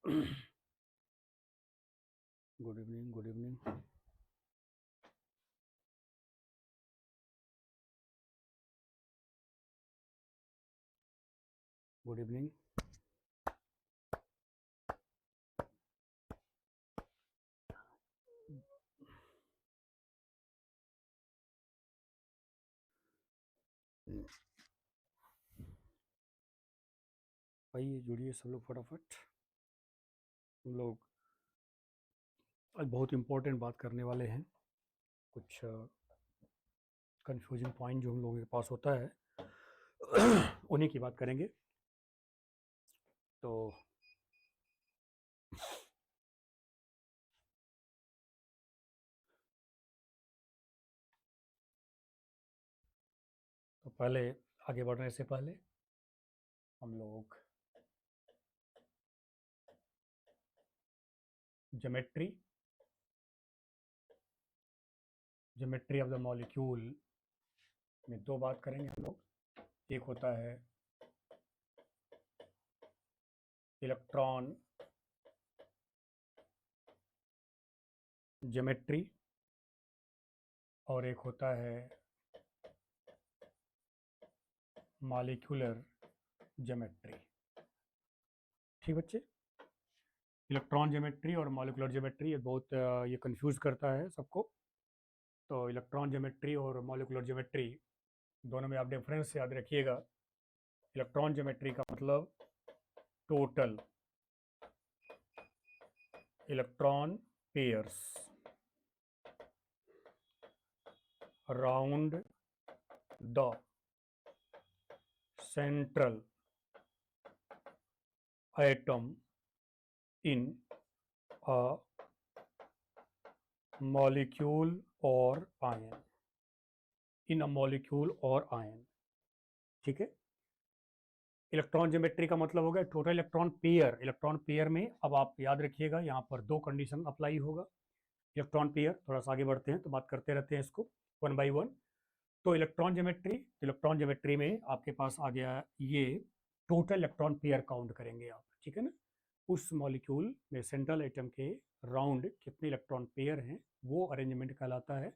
Good evening, good evening. Good evening. आइए जुड़िए सब लोग फटाफट। हम लोग आज बहुत इम्पोर्टेंट बात करने वाले हैं। कुछ कंफ्यूजिंग पॉइंट जो हम लोगों के पास होता है उन्हीं की बात करेंगे। तो पहले आगे बढ़ने से पहले हम लोग geometry geometry of the molecule में दो बात करेंगे हम लोग। एक होता है इलेक्ट्रॉन ज्योमेट्री और एक होता है मॉलिक्यूलर ज्योमेट्री। ठीक बच्चे, इलेक्ट्रॉन ज्योमेट्री और मॉलिक्यूलर ज्योमेट्री ये बहुत ये कंफ्यूज करता है सबको। तो इलेक्ट्रॉन ज्योमेट्री और मॉलिक्यूलर ज्योमेट्री दोनों में आप डिफरेंस याद रखिएगा। इलेक्ट्रॉन ज्योमेट्री का मतलब total electron pairs around the central atom in a molecule or ion, in a molecule or ion। ठीक है, इलेक्ट्रॉन ज्योमेट्री का मतलब हो गया total electron pair. Electron pair में अब आप याद रखिएगा यहाँ पर दो कंडीशन अप्लाई होगा। इलेक्ट्रॉन पेयर, थोड़ा सा आगे बढ़ते हैं तो बात करते रहते हैं इसको वन बाय वन। तो इलेक्ट्रॉन ज्योमेट्री में आपके पास आ गया ये टोटल इलेक्ट्रॉन पेयर काउंट करेंगे आप, ठीक है ना। उस मॉलिक्यूल में सेंट्रल एटम के राउंड कितने इलेक्ट्रॉन पेयर हैं वो अरेंजमेंट कहलाता है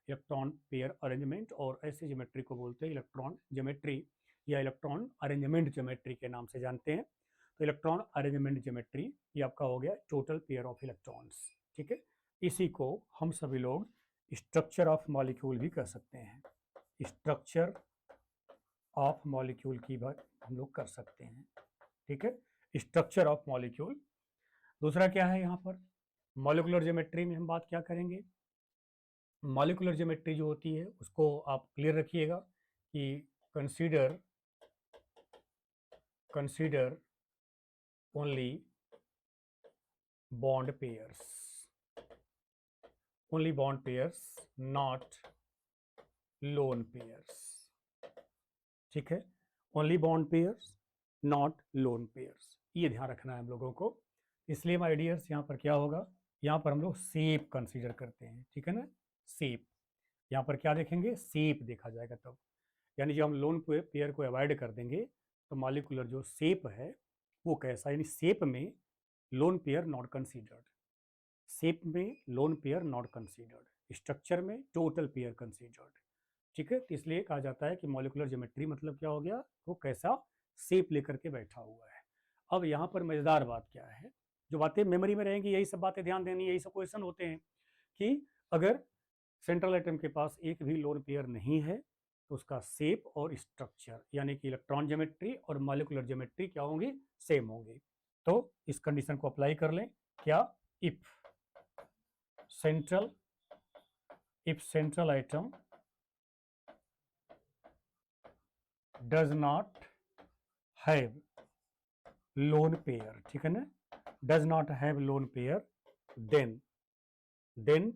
इलेक्ट्रॉन पेयर अरेंजमेंट। और ऐसे ज्योमेट्री को बोलते हैं इलेक्ट्रॉन ज्योमेट्री या इलेक्ट्रॉन अरेंजमेंट ज्योमेट्री के नाम से जानते हैं। तो इलेक्ट्रॉन अरेंजमेंट ज्योमेट्री ये आपका हो गया टोटल पेयर ऑफ इलेक्ट्रॉन्स। ठीक है, इसी को हम सभी लोग स्ट्रक्चर ऑफ मॉलिक्यूल भी कह सकते हैं। स्ट्रक्चर ऑफ मॉलिक्यूल की बात हम लोग कर सकते हैं। ठीक है, स्ट्रक्चर ऑफ मॉलिक्यूल। दूसरा क्या है यहाँ पर मॉलिक्यूलर ज्योमेट्री में हम बात क्या करेंगे। मॉलिक्यूलर ज्योमेट्री जो होती है उसको आप क्लियर रखिएगा कि consider consider only bond pairs, only bond pairs, not lone pairs. ठीक है, only bond pairs not lone pairs, ये ध्यान रखना है हम लोगों को। इसलिए माय डियर्स यहाँ पर क्या होगा, यहाँ पर हम लोग सेप कंसीडर करते हैं। ठीक है ना, सेप यहाँ पर क्या देखेंगे, सेप देखा जाएगा तब। यानी जब हम लोन पेयर को अवॉइड कर देंगे तो मॉलिक्यूलर जो सेप है वो कैसा, यानी सेप में लोन पेयर नॉट कंसीडर्ड, सेप में lone pair not considered, structure में टोटल पेयर कंसीडर्ड। ठीक है, तो इसलिए कहा जाता है कि मॉलिक्यूलर ज्योमेट्री मतलब क्या हो गया, वो कैसा सेप लेकर के बैठा हुआ है। अब यहाँ पर मजेदार बात क्या है, जो बातें मेमोरी में रहेंगी यही सब बातें ध्यान देनी, यही सब क्वेश्चन होते हैं कि अगर सेंट्रल एटम के पास एक भी लोन पेयर नहीं है तो उसका सेप और स्ट्रक्चर यानी कि इलेक्ट्रॉन ज्योमेट्री और मॉलिक्यूलर ज्योमेट्री क्या होंगी, सेम होंगी। तो इस कंडीशन को अप्लाई कर लें क्या, if central central item does not have lone pair, ठीक है ना, does not have lone pair, then then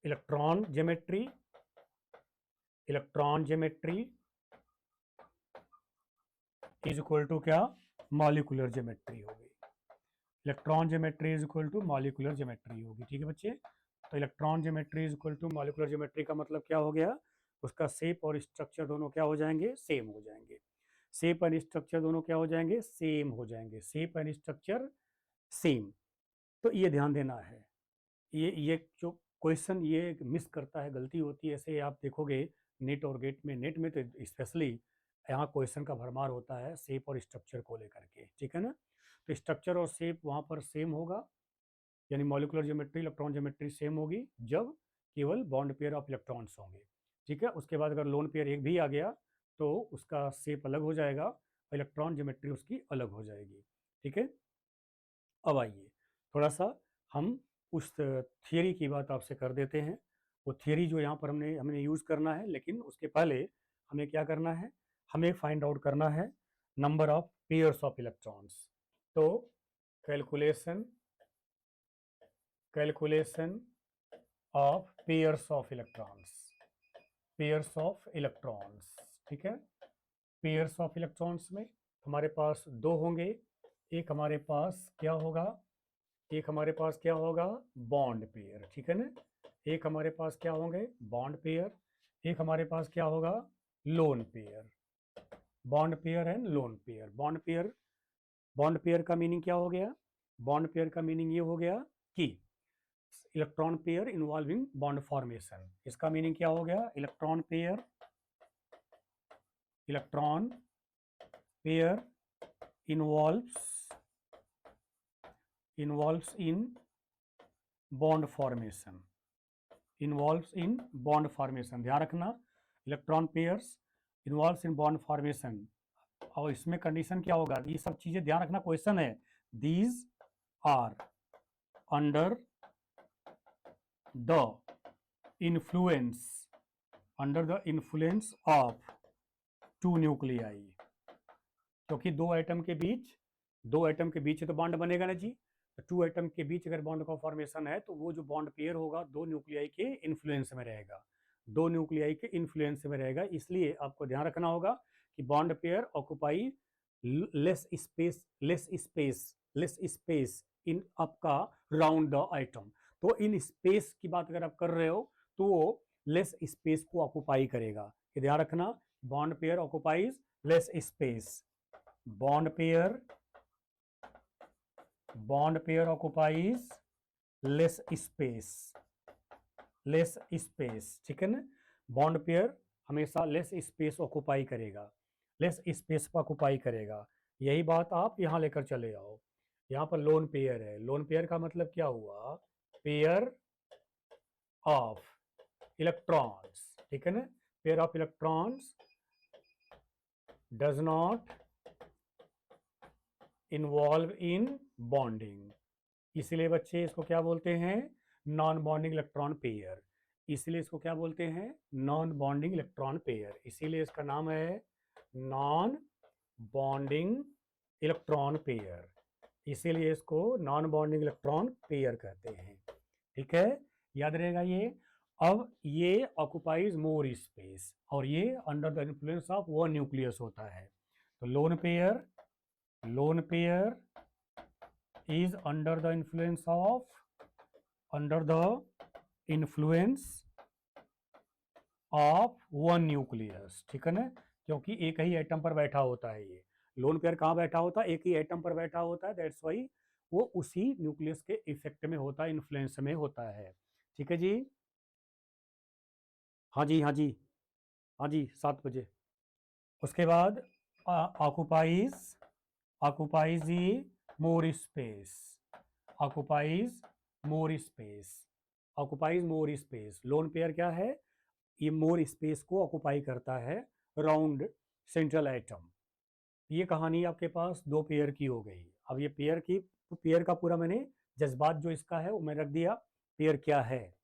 electron geometry is equal to क्या, मॉलिक्यूलर ज्योमेट्री होगी। Electron geometry is equal to molecular geometry होगी। ठीक है बच्चे, तो electron geometry is equal to molecular geometry का मतलब क्या हो गया, उसका शेप और स्ट्रक्चर दोनों क्या हो जाएंगे, सेम हो जाएंगे। शेप एंड स्ट्रक्चर दोनों क्या हो जाएंगे, सेम हो जाएंगे। Shape and structure same. तो ये ध्यान देना है, ये जो क्वेश्चन ये मिस करता है, गलती होती है। ऐसे आप देखोगे नेट और गेट में, नेट में तो स्पेशली यहाँ क्वेश्चन का भरमार होता है शेप और स्ट्रक्चर को लेकर के, ठीक है ना। तो स्ट्रक्चर और शेप वहाँ पर सेम होगा, यानी molecular geometry electron geometry same होगी जब केवल बॉन्ड पेयर ऑफ इलेक्ट्रॉन्स होंगे, ठीक है। उसके बाद अगर लोन पेयर एक भी आ गया तो उसका शेप अलग हो जाएगा, इलेक्ट्रॉन ज्योमेट्री उसकी अलग हो जाएगी, ठीक है। अब आइए थोड़ा सा हम उस थियरी की बात आपसे कर देते हैं। वो थियरी जो यहाँ पर हमने यूज़ करना है, लेकिन उसके पहले हमें क्या करना है, हमें फाइंड आउट करना है number of pairs of electrons. तो calculation calculation of pairs of electrons, pairs of electrons, ठीक है। पेयर्स ऑफ इलेक्ट्रॉन्स में हमारे पास दो होंगे, एक हमारे पास क्या होगा, एक हमारे पास क्या होगा, बॉन्ड पेयर, ठीक है ना। एक हमारे पास क्या होंगे, बॉन्ड पेयर, एक हमारे पास क्या होगा, loan pair. Bond pair and loan pair. Bond pair का मीनिंग क्या हो गया, बॉन्ड पेयर का मीनिंग ये हो गया कि electron pair involving bond formation. इसका मीनिंग क्या हो गया, electron pair involves in bond formation, involves in bond formation. ध्यान रखना, electron pairs involves in bond formation. और इसमें कंडीशन क्या होगा, ये सब चीजें ध्यान रखना, क्वेश्चन है। These are under the influence of two nuclei. क्योंकि दो एटम के बीच तो बॉन्ड बनेगा ना जी। तो टू एटम के बीच अगर बॉन्ड का फॉर्मेशन है तो वो जो बॉन्ड पेयर होगा दो न्यूक्लियाई के इन्फ्लुएंस में रहेगा, दो न्यूक्लियाई के इन्फ्लुएंस में रहेगा। इसलिए आपको ध्यान रखना होगा कि bond pair occupy less space in आपका राउंड द आइटम। तो इन स्पेस की बात अगर आप कर रहे हो तो वो लेस स्पेस को ऑक्युपाई करेगा। ध्यान रखना, bond pair occupies less space, bond pair occupies less space, ठीक है ना। बॉन्ड पेयर हमेशा लेस स्पेस ऑक्युपाई करेगा, लेस स्पेस ऑक्युपाई करेगा। यही बात आप यहाँ लेकर चले आओ। यहाँ पर लोन पेयर है, लोन पेयर का मतलब क्या हुआ, पेयर ऑफ इलेक्ट्रॉन्स, ठीक है ना। Pair of electrons does not involve in bonding, इसलिए बच्चे इसको क्या बोलते हैं, नॉन बॉन्डिंग इलेक्ट्रॉन पेयर। इसलिए इसको क्या बोलते हैं, नॉन बॉन्डिंग इलेक्ट्रॉन पेयर। इसीलिए इसका नाम है नॉन बॉन्डिंग इलेक्ट्रॉन पेयर, इसीलिए इसको नॉन बॉन्डिंग इलेक्ट्रॉन पेयर कहते हैं, ठीक है। याद रहेगा ये। अब ये ऑक्युपाइज मोर स्पेस और ये under the influence of one nucleus होता है। तो lone pair is under the influence of one nucleus, ठीक है ना। क्योंकि एक ही एटम पर बैठा होता है ये, लोन पेयर कहाँ बैठा होता है, एक ही एटम पर बैठा होता है, दैट्स वाई वो उसी न्यूक्लियस के इफेक्ट में होता है, इन्फ्लुएंस में होता है, ठीक है जी। हाँ जी, हाँ जी, हाँ जी, 7 बजे। उसके बाद occupies occupies more space, occupies more space, occupies more space. Lone pair क्या है, ये मोर स्पेस को ऑक्युपाई करता है राउंड सेंट्रल एटम। ये कहानी आपके पास दो पेयर की हो गई। अब ये पेयर का पूरा मैंने जज्बात जो इसका है वो मैं रख दिया, पेयर क्या है।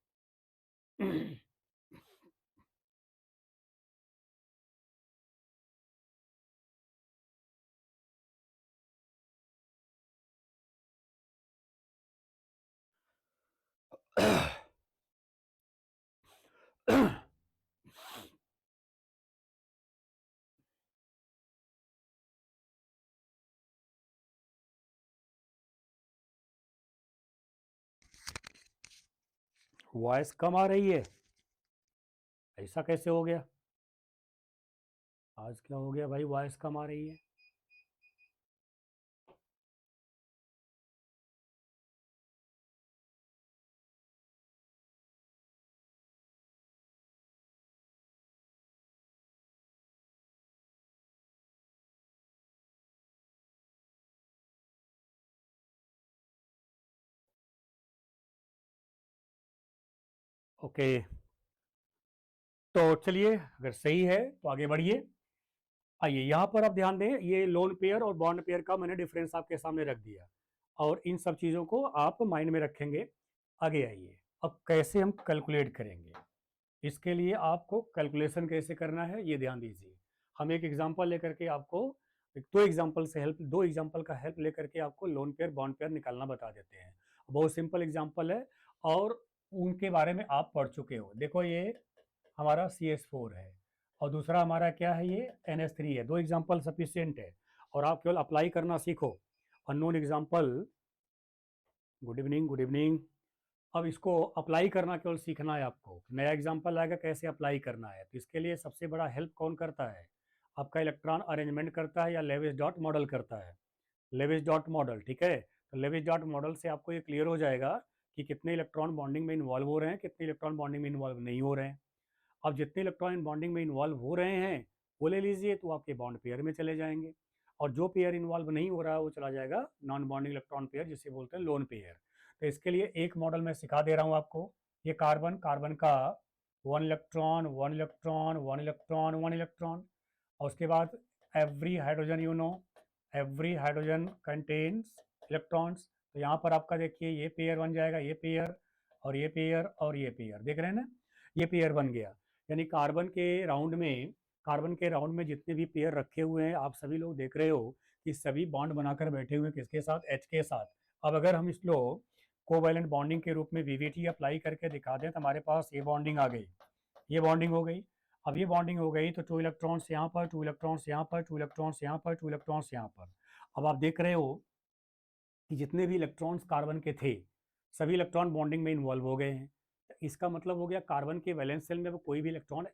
वॉइस कम आ रही है, ऐसा कैसे हो गया, आज क्या हो गया भाई, वॉइस कम आ रही है। ओके, तो चलिए अगर सही है तो आगे बढ़िए। आइए यहाँ पर आप ध्यान दें, ये लोन पेयर और बॉन्ड पेयर का मैंने डिफरेंस आपके सामने रख दिया और इन सब चीज़ों को आप माइंड में रखेंगे। आगे आइए, अब कैसे हम कैलकुलेट करेंगे, इसके लिए आपको कैलकुलेशन कैसे करना है ये ध्यान दीजिए। हम एक एग्जांपल लेकर के आपको दो एग्जांपल का हेल्प लेकर के आपको लोन पेयर बॉन्ड पेयर निकालना बता देते हैं। बहुत सिंपल एग्जांपल है और उनके बारे में आप पढ़ चुके हो। देखो ये हमारा CH4 है और दूसरा हमारा क्या है, ये NH3 है। दो एग्जांपल सफिशियंट है और आप केवल अप्लाई करना सीखो। Unknown example, good evening good evening. अब इसको अप्लाई करना केवल सीखना है आपको। नया एग्जांपल आएगा कैसे अप्लाई करना है, तो इसके लिए सबसे बड़ा हेल्प कौन करता है, आपका इलेक्ट्रॉन अरेंजमेंट करता है या लेविस डॉट मॉडल करता है। लेविस डॉट मॉडल, ठीक है। तो लेविस डॉट मॉडल से आपको ये क्लियर हो जाएगा कि कितने इलेक्ट्रॉन बॉन्डिंग में इन्वॉल्व हो रहे हैं, कितने इलेक्ट्रॉन बॉन्डिंग में इन्वॉल्व नहीं हो रहे हैं। अब जितने इलेक्ट्रॉन बॉन्डिंग में इन्वॉल्व हो रहे हैं वो ले लीजिए, तो आपके बॉन्ड पेयर में चले जाएंगे। और जो पेयर इन्वॉल्व नहीं हो रहा है वो चला जाएगा नॉन बॉन्डिंग इलेक्ट्रॉन पेयर, जिसे बोलते हैं लोन पेयर। तो इसके लिए एक मॉडल मैं सिखा दे रहा हूँ आपको। ये कार्बन, कार्बन का 1 इलेक्ट्रॉन 1 इलेक्ट्रॉन 1 इलेक्ट्रॉन 1 इलेक्ट्रॉन। और उसके बाद every hydrogen, every hydrogen contains electrons. तो यहाँ पर आपका देखिए ये पेयर बन जाएगा, ये पेयर और ये पेयर और ये पेयर, देख रहे हैं ना, ये पेयर बन गया। यानी कार्बन के राउंड में जितने भी पेयर रखे हुए हैं आप सभी लोग देख रहे हो कि सभी बॉन्ड बनाकर बैठे हुए हैं, किसके साथ, H के साथ। अब अगर हम इसको कोवैलेंट बॉन्डिंग के रूप में VVT अप्लाई करके दिखा दें तो हमारे पास ये बॉन्डिंग आ गई, ये बॉन्डिंग हो गई। अब ये बॉन्डिंग हो गई तो 2 इलेक्ट्रॉन्स यहाँ पर, 2 इलेक्ट्रॉन्स यहाँ पर, 2 इलेक्ट्रॉन्स यहाँ पर, 2 इलेक्ट्रॉन्स यहाँ पर। अब आप देख रहे हो कि जितने भी इलेक्ट्रॉन्स कार्बन के थे सभी इलेक्ट्रॉन बॉन्डिंग में इन्वॉल्व हो गए हैं। इसका मतलब हो गया कार्बन के वैलेंस शेल में अब कोई भी इलेक्ट्रॉन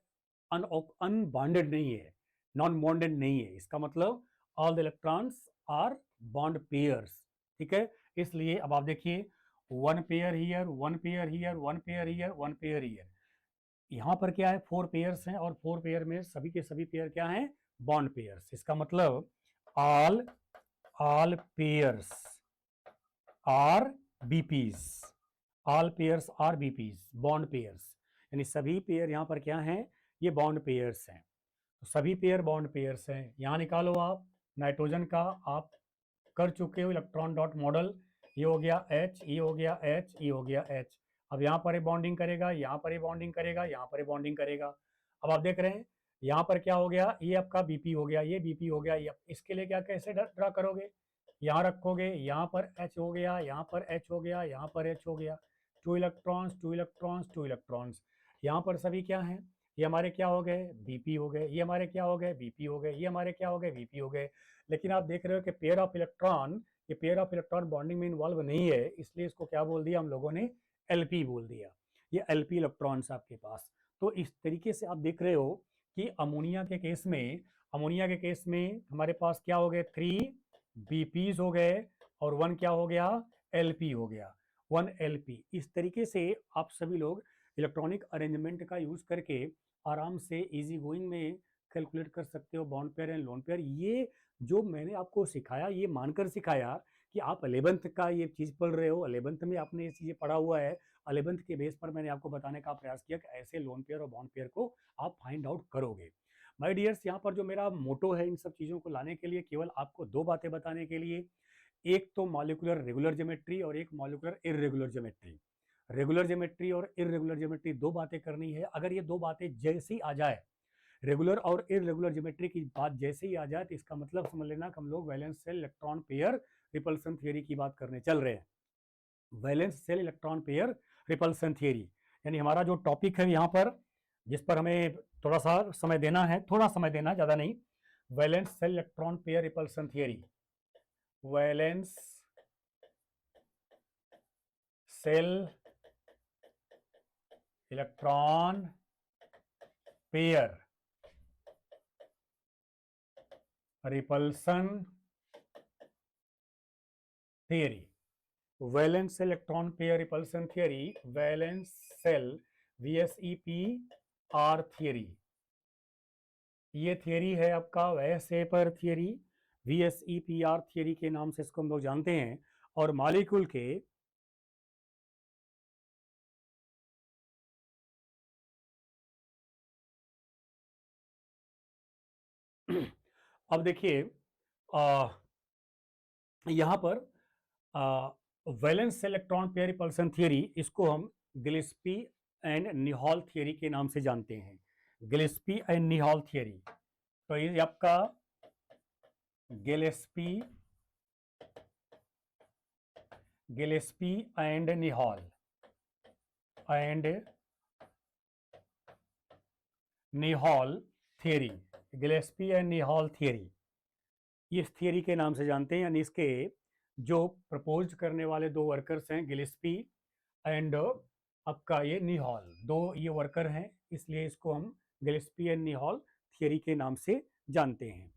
अनबॉन्डेड नहीं है, नॉन बॉन्डेड नहीं है। इसका मतलब all the electrons are bond pairs, ठीक है। इसलिए अब आप देखिए 1 pair here, 1 pair here, 1 pair here, 1 pair here. यहाँ पर क्या है, 4 पेयर्स हैं और 4 पेयर में सभी के सभी पेयर क्या हैं, बॉन्ड पेयर्स। इसका मतलब all all pairs are BPs, all pairs are BPs, bond pairs. यानी सभी पेयर यहाँ पर क्या हैं, ये बॉन्ड पेयर्स हैं। तो सभी पेयर बॉन्ड पेयर्स हैं। यहाँ निकालो आप नाइट्रोजन का, आप कर चुके हो इलेक्ट्रॉन डॉट मॉडल। ये हो गया H, ये हो गया H, ये हो गया H। अब यहाँ पर ये बॉन्डिंग करेगा, यहाँ पर ये बॉन्डिंग करेगा, यहाँ पर ये बॉन्डिंग करेगा। अब आप देख रहे हैं यहाँ पर क्या हो गया, ये आपका BP हो गया, ये BP हो गया। ये इसके लिए क्या कैसे ड्रा करोगे, यहाँ रखोगे, यहाँ पर H हो गया, यहाँ पर H हो गया, यहाँ पर H हो गया। 2 इलेक्ट्रॉन्स 2 इलेक्ट्रॉन्स 2 इलेक्ट्रॉन्स। यहाँ पर सभी क्या हैं, ये हमारे क्या हो गए, BP हो गए। ये हमारे क्या हो गए, BP हो गए। ये हमारे क्या हो गए, BP हो गए। लेकिन आप देख रहे हो कि पेयर ऑफ इलेक्ट्रॉन, ये पेयर ऑफ इलेक्ट्रॉन बॉन्डिंग में इन्वॉल्व नहीं है, इसलिए इसको क्या बोल दिया हम लोगों ने, LP बोल दिया। ये LP इलेक्ट्रॉन्स आपके पास। तो इस तरीके से आप देख रहे हो कि अमोनिया के केस में हमारे पास क्या हो गए, 3 BPs हो गए और 1 क्या हो गया, LP हो गया, 1 LP। इस तरीके से आप सभी लोग इलेक्ट्रॉनिक अरेंजमेंट का यूज करके आराम से इजी गोइंग में कैलकुलेट कर सकते हो bond pair and lone pair. ये जो मैंने आपको सिखाया ये मानकर सिखाया कि आप 11th का ये चीज़ पढ़ रहे हो, 11th में आपने ये चीज़ें पढ़ा हुआ है। 11th के बेस पर मैंने आपको बताने का प्रयास किया कि ऐसे लोन पेयर और बॉन्ड पेयर को आप फाइंड आउट करोगे। माय डियर्स, यहाँ पर जो मेरा मोटो है इन सब चीज़ों को लाने के लिए, केवल आपको दो बातें बताने के लिए। एक तो मॉलिक्यूलर रेगुलर ज्योमेट्री और एक molecular irregular geometry. Regular geometry और इर्रेगुलर ज्योमेट्री दो बातें करनी है। अगर ये दो बातें जैसी आ जाए, रेगुलर और इरेगुलर ज्योमेट्री की बात जैसे ही आ जाए, तो इसका मतलब समझ लेना कि हम लोग valence shell electron pair repulsion theory की बात करने चल रहे हैं। Valence shell electron pair repulsion theory, यानी हमारा जो टॉपिक है यहाँ पर, जिस पर हमें थोड़ा सा समय देना है, थोड़ा समय देना, ज़्यादा नहीं। Valence shell electron pair repulsion theory, valence shell electron pair repulsion theory, valence shell electron pair repulsion theory, valence shell VSEPR theory. ये थियरी है आपका वैसेपर थियरी, VSEPR थियरी के नाम से इसको हम लोग जानते हैं। और मॉलिक्यूल के अब देखिए यहाँ पर valence electron pair repulsion theory, इसको हम गिलेस्पी एंड निहॉल थियरी के नाम से जानते हैं। गिलेस्पी एंड निहॉल थियरी, तो ये आपका Gillespie and Nyholm theory, Gillespie and Nyholm theory, इस थियरी के नाम से जानते हैं। यानी इसके जो प्रपोज करने वाले दो वर्कर्स हैं, गिलेस्पी एंड आपका ये निहॉल, दो ये वर्कर हैं, इसलिए इसको हम गिलेस्पी एंड निहॉल थियरी के नाम से जानते हैं।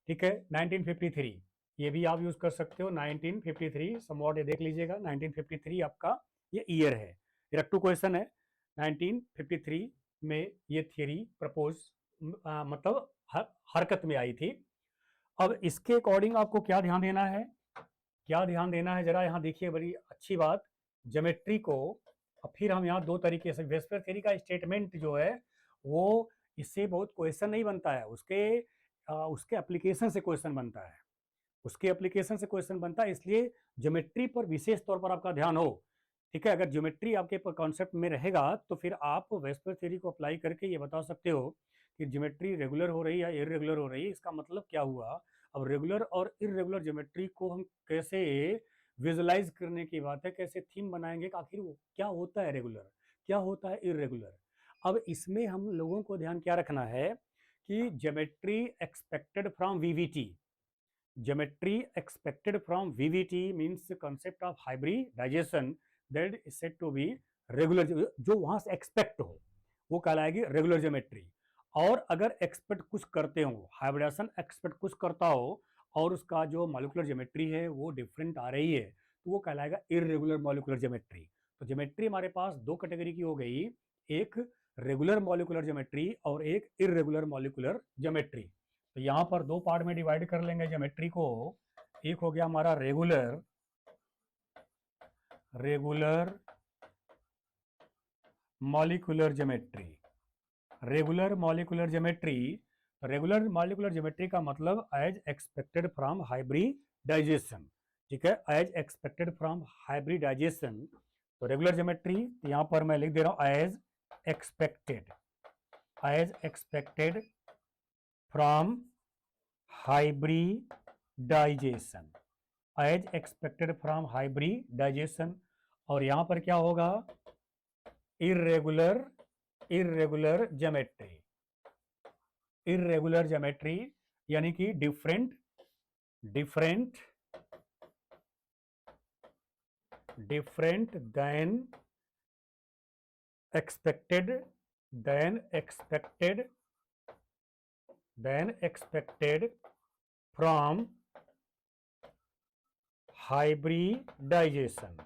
ठीक है, 1953 ये भी आप यूज कर सकते हो। 1953 समवॉट ये देख लीजिएगा, 1953 आपका ये ईयर है। ये रट्टू क्वेश्चन है। 1953 में ये थियरी प्रपोज मतलब हरकत में आई थी। अब इसके अकॉर्डिंग आपको क्या ध्यान देना है, जरा यहाँ देखिए, बड़ी अच्छी बात, ज्योमेट्री को फिर हम यहाँ दो तरीके से, वेस्पर थ्योरी का स्टेटमेंट जो है वो इससे बहुत क्वेश्चन नहीं बनता है, उसके एप्लीकेशन से क्वेश्चन बनता है, इसलिए ज्योमेट्री पर विशेष तौर पर आपका ध्यान हो। ठीक है, अगर ज्योमेट्री आपके कॉन्सेप्ट में रहेगा तो फिर आप वेस्पर थ्योरी को अप्लाई करके ये बता सकते हो कि ज्योमेट्री रेगुलर हो रही है या इरेगुलर हो रही है, इसका मतलब क्या हुआ। अब रेगुलर और इरेगुलर ज्योमेट्री को हम कैसे विजुलाइज करने की बात है, कैसे थीम बनाएंगे कि आखिर वो क्या होता है रेगुलर, क्या होता है इरेगुलर। अब इसमें हम लोगों को ध्यान क्या रखना है कि geometry expected from VBT, geometry expected from VBT means concept of hybridization that is said to be regular, जो वहां से एक्सपेक्ट हो वो कहलाएगी रेगुलर ज्योमेट्री। और अगर एक्सपेक्ट कुछ करते हो, हाइब्रिडाइजेशन एक्सपेक्ट कुछ करता हो और उसका जो मॉलिक्यूलर ज्योमेट्री है वो डिफरेंट आ रही है, तो वो कहलाएगा इरेगुलर मॉलिक्यूलर ज्योमेट्री। तो ज्योमेट्री हमारे पास दो कैटेगरी की हो गई, एक रेगुलर मॉलिक्यूलर ज्योमेट्री और एक इरेगुलर मॉलिक्यूलर ज्योमेट्री। तो यहाँ पर दो पार्ट में डिवाइड कर लेंगे ज्योमेट्री को। एक हो गया हमारा regular molecular geometry, regular molecular geometry का मतलब एज एक्सपेक्टेड फ्रॉम हाइब्रिडाइजेशन। ठीक है, एज एक्सपेक्टेड फ्रॉम हाइब्रिडाइजेशन। तो रेगुलर ज्योमेट्री यहां पर मैं लिख दे रहा हूं एज एक्सपेक्टेड फ्रॉम हाइब्रिडाइजेशन, और यहां पर क्या होगा, इरेगुलर ज्योमेट्री, यानी कि different than expected from hybridization,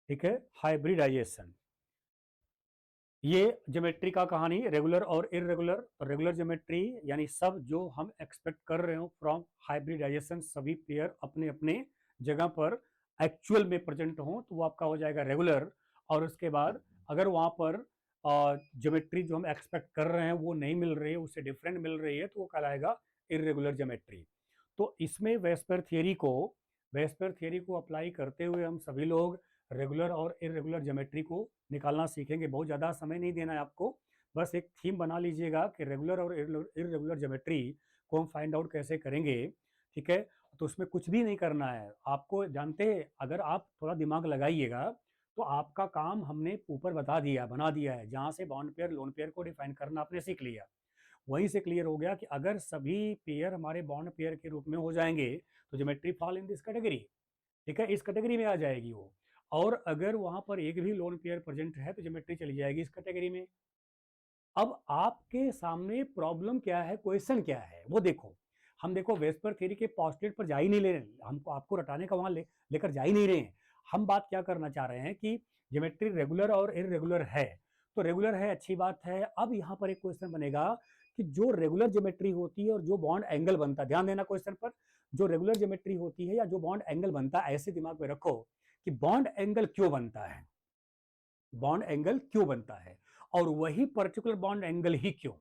ठीक है, हाइब्रिडाइजेशन। ये ज्योमेट्री का कहानी, रेगुलर और इरेगुलर। रेगुलर ज्योमेट्री यानी सब जो हम एक्सपेक्ट कर रहे हो फ्रॉम हाइब्रिडाइजेशन, सभी पेयर अपने अपने जगह पर एक्चुअल में प्रेजेंट हो, तो वो आपका हो जाएगा रेगुलर। और उसके बाद अगर वहां पर ज्योमेट्री जो हम एक्सपेक्ट कर रहे हैं वो नहीं मिल रही है, उससे डिफरेंट मिल रही है, तो वो कहलाएगा इरेगुलर ज्योमेट्री। तो इसमें वेस्पर थियरी को अप्लाई करते हुए हम सभी लोग रेगुलर और इरेगुलर ज्योमेट्री को निकालना सीखेंगे। बहुत ज़्यादा समय नहीं देना है आपको, बस एक थीम बना लीजिएगा कि रेगुलर और इरेगुलर ज्योमेट्री को हम फाइंड आउट कैसे करेंगे। ठीक है, तो उसमें कुछ भी नहीं करना है आपको, जानते हैं, अगर आप थोड़ा दिमाग लगाइएगा तो आपका काम हमने ऊपर बना दिया है, जहाँ से बॉन्ड पेयर लोन पेयर को डिफाइन करना आपने सीख लिया, वहीं से क्लियर हो गया कि अगर सभी पेयर हमारे बॉन्ड पेयर के रूप में हो जाएंगे तो geometry fall in this category. ठीक है, इस कैटेगरी में आ जाएगी वो। और अगर वहां पर एक भी लोन पेयर प्रेजेंट है तो ज्योमेट्री चली जाएगी इस कैटेगरी में। अब आपके सामने प्रॉब्लम क्या है, क्वेश्चन क्या है वो देखो। हम देखो वेस्पर थ्योरी के पॉस्टुलेट पर जा ही नहीं ले रहे, हमको आपको रटाने का वहां लेकर जा ही नहीं रहे हैं। हम बात क्या करना चाह रहे हैं कि ज्योमेट्री रेगुलर और इरेगुलर है, तो रेगुलर है, अच्छी बात है। अब यहाँ पर एक क्वेश्चन बनेगा कि जो रेगुलर ज्योमेट्री होती है और जो बॉन्ड एंगल बनता है, ध्यान देना क्वेश्चन पर, जो रेगुलर ज्योमेट्री होती है या जो बॉन्ड एंगल बनता है, ऐसे दिमाग में रखो कि बॉन्ड एंगल क्यों बनता है, और वही पर्टिकुलर बॉन्ड एंगल ही क्यों।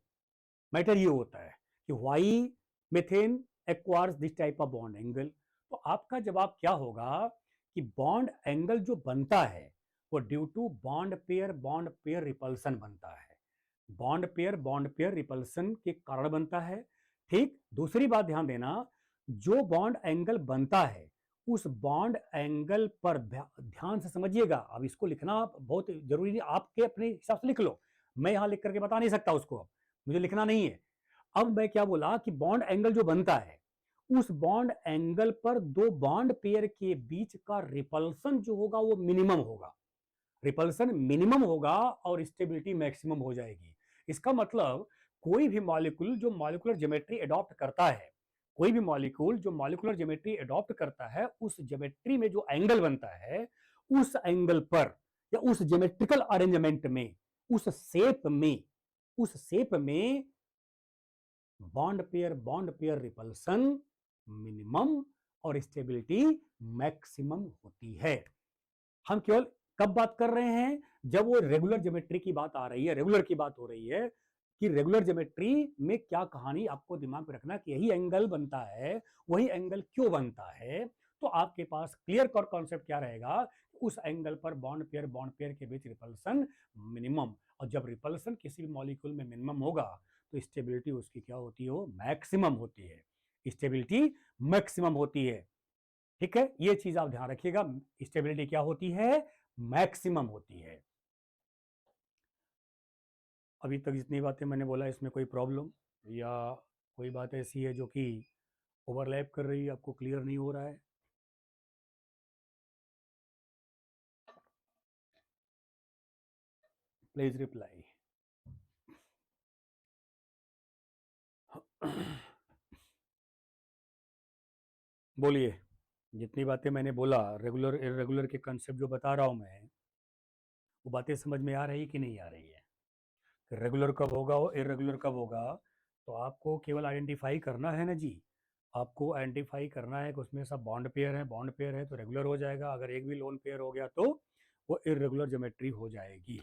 मैटर ये होता है कि why methane acquires this type of bond angle. तो आपका जवाब क्या होगा कि बॉन्ड एंगल जो बनता है वो due to bond pair repulsion बनता है। बॉन्ड पेयर रिपल्सन के कारण बनता है। ठीक, दूसरी बात ध्यान देना, जो बॉन्ड एंगल बनता है उस बॉन्ड एंगल पर ध्यान से समझिएगा। अब इसको लिखना बहुत जरूरी है, आपके अपने हिसाब से लिख लो, मैं यहां लिख करके बता नहीं सकता उसको, अब मुझे लिखना नहीं है। अब मैं क्या बोला कि बॉन्ड एंगल जो बनता है उस बॉन्ड एंगल पर दो बॉन्ड पेयर के बीच का रिपल्सन जो होगा वो मिनिमम होगा। रिपल्सन मिनिमम होगा और स्टेबिलिटी मैक्सिमम हो जाएगी। इसका मतलब कोई भी मॉलिक्यूल जो मॉलिक्यूलर ज्योमेट्री अडॉप्ट करता है, कोई भी मॉलिक्यूल जो मॉलिक्यूलर ज्योमेट्री अडॉप्ट करता है, उस ज्योमेट्री में जो एंगल बनता है उस एंगल पर या उस ज्योमेट्रिकल अरेंजमेंट में, उस शेप में बॉन्ड पेयर रिपल्सन मिनिमम और स्टेबिलिटी मैक्सिमम होती है। हम केवल कब बात कर रहे हैं, जब वो रेगुलर ज्योमेट्री की बात आ रही है, रेगुलर की बात हो रही है कि रेगुलर ज्योमेट्री में क्या कहानी आपको दिमाग में रखना कि यही एंगल बनता है, वही एंगल क्यों बनता है। तो आपके पास क्लियर कट कॉन्सेप्ट क्या रहेगा, उस एंगल पर बॉन्ड पेयर के बीच रिपल्सन मिनिमम, और जब रिपल्सन किसी भी मॉलिक्यूल में मिनिमम होगा तो स्टेबिलिटी उसकी क्या होती है, वो मैक्सिमम होती है। स्टेबिलिटी मैक्सिमम होती है। ठीक है, ये चीज आप ध्यान रखिएगा, स्टेबिलिटी क्या होती है, मैक्सिमम होती है। अभी तक जितनी बातें मैंने बोला इसमें कोई प्रॉब्लम या कोई बात ऐसी है जो कि ओवरलैप कर रही है, आपको क्लियर नहीं हो रहा है? Please reply. बोलिए, जितनी बातें मैंने बोला रेगुलर इरेगुलर के कंसेप्ट जो बता रहा हूं मैं, वो बातें समझ में आ रही कि नहीं आ रही है? रेगुलर कब होगा और इरेगुलर कब होगा, तो आपको केवल आइडेंटिफाई करना है ना जी। आपको आइडेंटिफाई करना है कि उसमें सब बॉन्ड पेयर है तो रेगुलर हो जाएगा, अगर एक भी लोन पेयर हो गया तो वो इरेगुलर ज्योमेट्री हो जाएगी।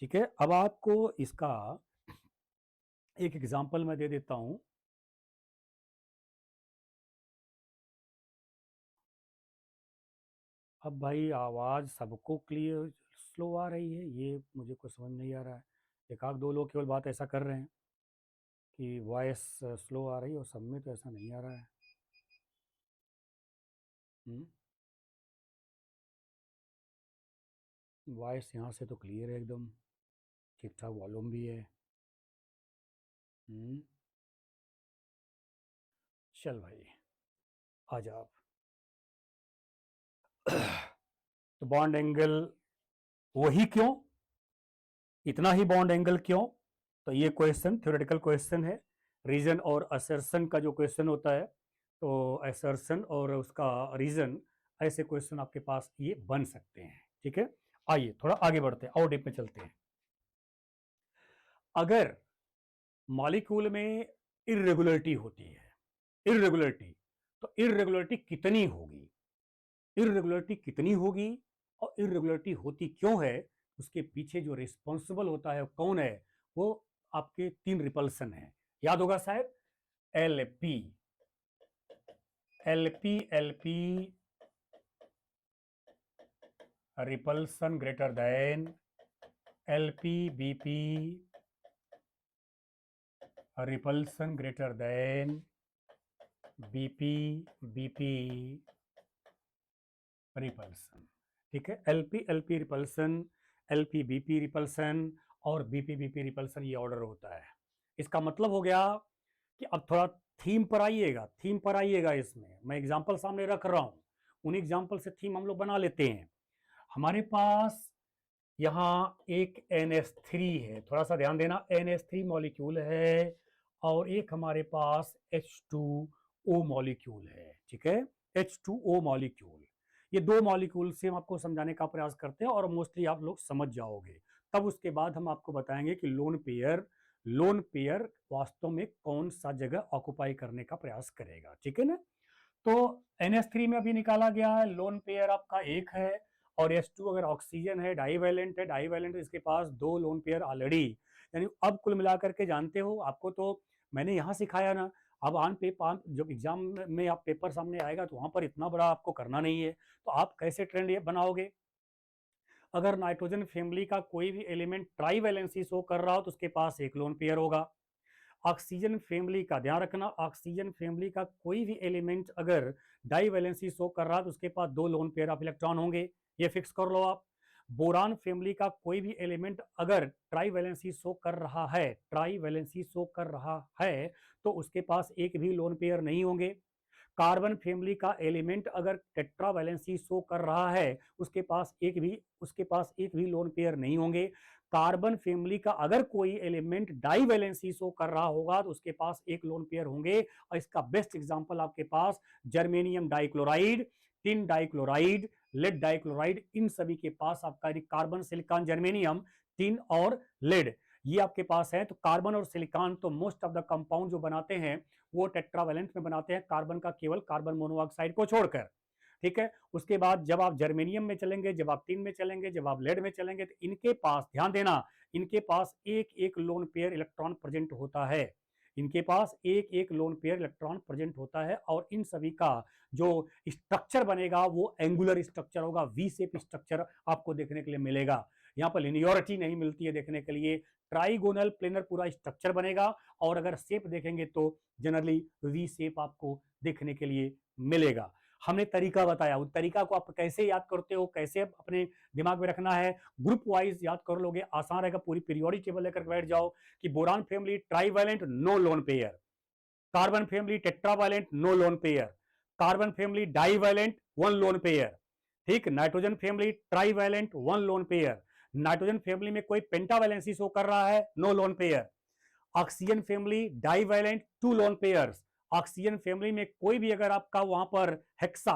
ठीक है, अब आपको इसका एक एग्जांपल मैं दे देता हूं। अब भाई आवाज़ सबको क्लियर स्लो आ रही है, ये मुझे कुछ समझ नहीं आ रहा है। एक आध दो लोग केवल बात ऐसा कर रहे हैं कि वॉइस स्लो आ रही है, और सब में तो ऐसा नहीं आ रहा है। वॉइस यहाँ से तो क्लियर है एकदम, ठीक ठाक वॉल्यूम भी है। हम्म, चल भाई आ जा आप। तो बॉन्ड एंगल वही क्यों, इतना ही बॉन्ड एंगल क्यों? तो ये क्वेश्चन थ्योरेटिकल क्वेश्चन है। रीजन और असर्शन का जो क्वेश्चन होता है, तो असर्शन और उसका रीजन, ऐसे क्वेश्चन आपके पास ये बन सकते हैं। ठीक है, आइए थोड़ा आगे बढ़ते हैं और डीप में चलते हैं। अगर मॉलिक्यूल में इरेगुलरिटी होती है, इरेगुलरिटी, तो इरेगुलरिटी कितनी होगी, इरेगुलरिटी कितनी होगी और इरेगुलरिटी होती क्यों है, उसके पीछे जो रिस्पॉन्सिबल होता है कौन है, वो आपके तीन रिपल्सन है, याद होगा शायद। L P L P L P repulsion greater than L P B P repulsion greater than BP BP repulsion. ठीक है, LP repulsion, LP BP repulsion और बीपी बीपी रिपल्सन, ये ऑर्डर होता है। इसका मतलब हो गया कि अब थोड़ा थीम पर आइएगा, थीम पर आइएगा। इसमें मैं एग्जांपल सामने रख रहा हूं, उन एग्जांपल से थीम हम लोग बना लेते हैं। हमारे पास यहाँ एक NH3 है, थोड़ा सा ध्यान देना, NH3 मॉलिक्यूल है और एक हमारे पास H2O मॉलिक्यूल है। ठीक है, H2O मॉलिक्यूल, ये दो मॉलिक्यूल से हम आपको समझाने का प्रयास करते हैं और मोस्टली आप लोग समझ जाओगे। तब उसके बाद हम आपको बताएंगे कि लोन पेयर वास्तव में कौन सा जगह ऑक्युपाई करने का प्रयास करेगा। ठीक है ना, तो NH3 में अभी निकाला गया है, लोन पेयर आपका एक है, और H2 अगर ऑक्सीजन है, डाईवैलेंट है, डाईवैलेंट इसके पास दो लोन पेयर ऑलरेडी यानी अब कुल मिलाकर के जानते हो, आपको तो मैंने यहाँ सिखाया ना, अब ऑन पेपर जब एग्जाम में आप पेपर सामने आएगा तो वहां पर इतना बड़ा आपको करना नहीं है, तो आप कैसे ट्रेंड ये बनाओगे। अगर नाइट्रोजन फैमिली का कोई भी एलिमेंट ट्राई वैलेंसी शो कर रहा हो तो उसके पास एक लोन पेयर होगा। ऑक्सीजन फैमिली का ध्यान रखना, ऑक्सीजन फैमिली का कोई भी एलिमेंट अगर डाई वैलेंसी शो कर रहा है तो उसके पास दो लोन पेयर ऑफ इलेक्ट्रॉन होंगे, ये फिक्स कर लो आप। बोरान फैमिली का कोई भी एलिमेंट अगर ट्राई वैलेंसी शो कर रहा है, ट्राई वैलेंसी शो कर रहा है तो उसके पास एक भी लोन पेयर नहीं होंगे। कार्बन फैमिली का एलिमेंट अगर टेट्रा वैलेंसी शो कर रहा है उसके पास एक भी लोन पेयर नहीं होंगे। कार्बन फैमिली का अगर कोई एलिमेंट डाई वैलेंसी शो कर रहा होगा तो उसके पास एक लोन पेयर होंगे। और इसका बेस्ट एग्जांपल आपके पास germanium dichloride, tin dichloride, lead dichloride, इन सभी के पास आपका कार्बन, सिलिकॉन, जर्मेनियम, टिन और लेड ये आपके पास है। तो कार्बन और सिलिकॉन तो मोस्ट ऑफ द कंपाउंड जो बनाते हैं वो टेट्रावैलेंट में बनाते हैं, कार्बन का केवल कार्बन मोनोऑक्साइड को छोड़कर। ठीक है, उसके बाद जब आप जर्मेनियम में चलेंगे, जब आप टिन में चलेंगे, जब आप लेड में चलेंगे तो इनके पास ध्यान देना, इनके पास एक एक लोन पेयर इलेक्ट्रॉन प्रेजेंट होता है। इनके पास एक एक लोन पेयर इलेक्ट्रॉन प्रेजेंट होता है और इन सभी का जो स्ट्रक्चर बनेगा वो एंगुलर स्ट्रक्चर होगा, वी शेप स्ट्रक्चर आपको देखने के लिए मिलेगा। यहाँ पर लिनियरिटी नहीं मिलती है देखने के लिए, ट्राइगोनल प्लेनर पूरा स्ट्रक्चर बनेगा और अगर शेप देखेंगे तो जनरली वी शेप आपको देखने के लिए मिलेगा। हमने तरीका बताया, उस तरीका को आप कैसे याद करते हो, कैसे अपने दिमाग में रखना है, ग्रुप वाइज याद कर लोगे, आसान रहेगा। पूरी पीरियोडिक टेबल लेकर बैठ जाओ कि boron family trivalent no lone pair, carbon family tetravalent no lone pair, carbon family divalent one lone pair, ठीक, nitrogen family trivalent one lone pair, nitrogen family में कोई पेंटावैलेंसी शो कर रहा है no lone pair, oxygen family divalent two lone pairs, oxygen family में कोई भी अगर आपका वहां पर हेक्सा,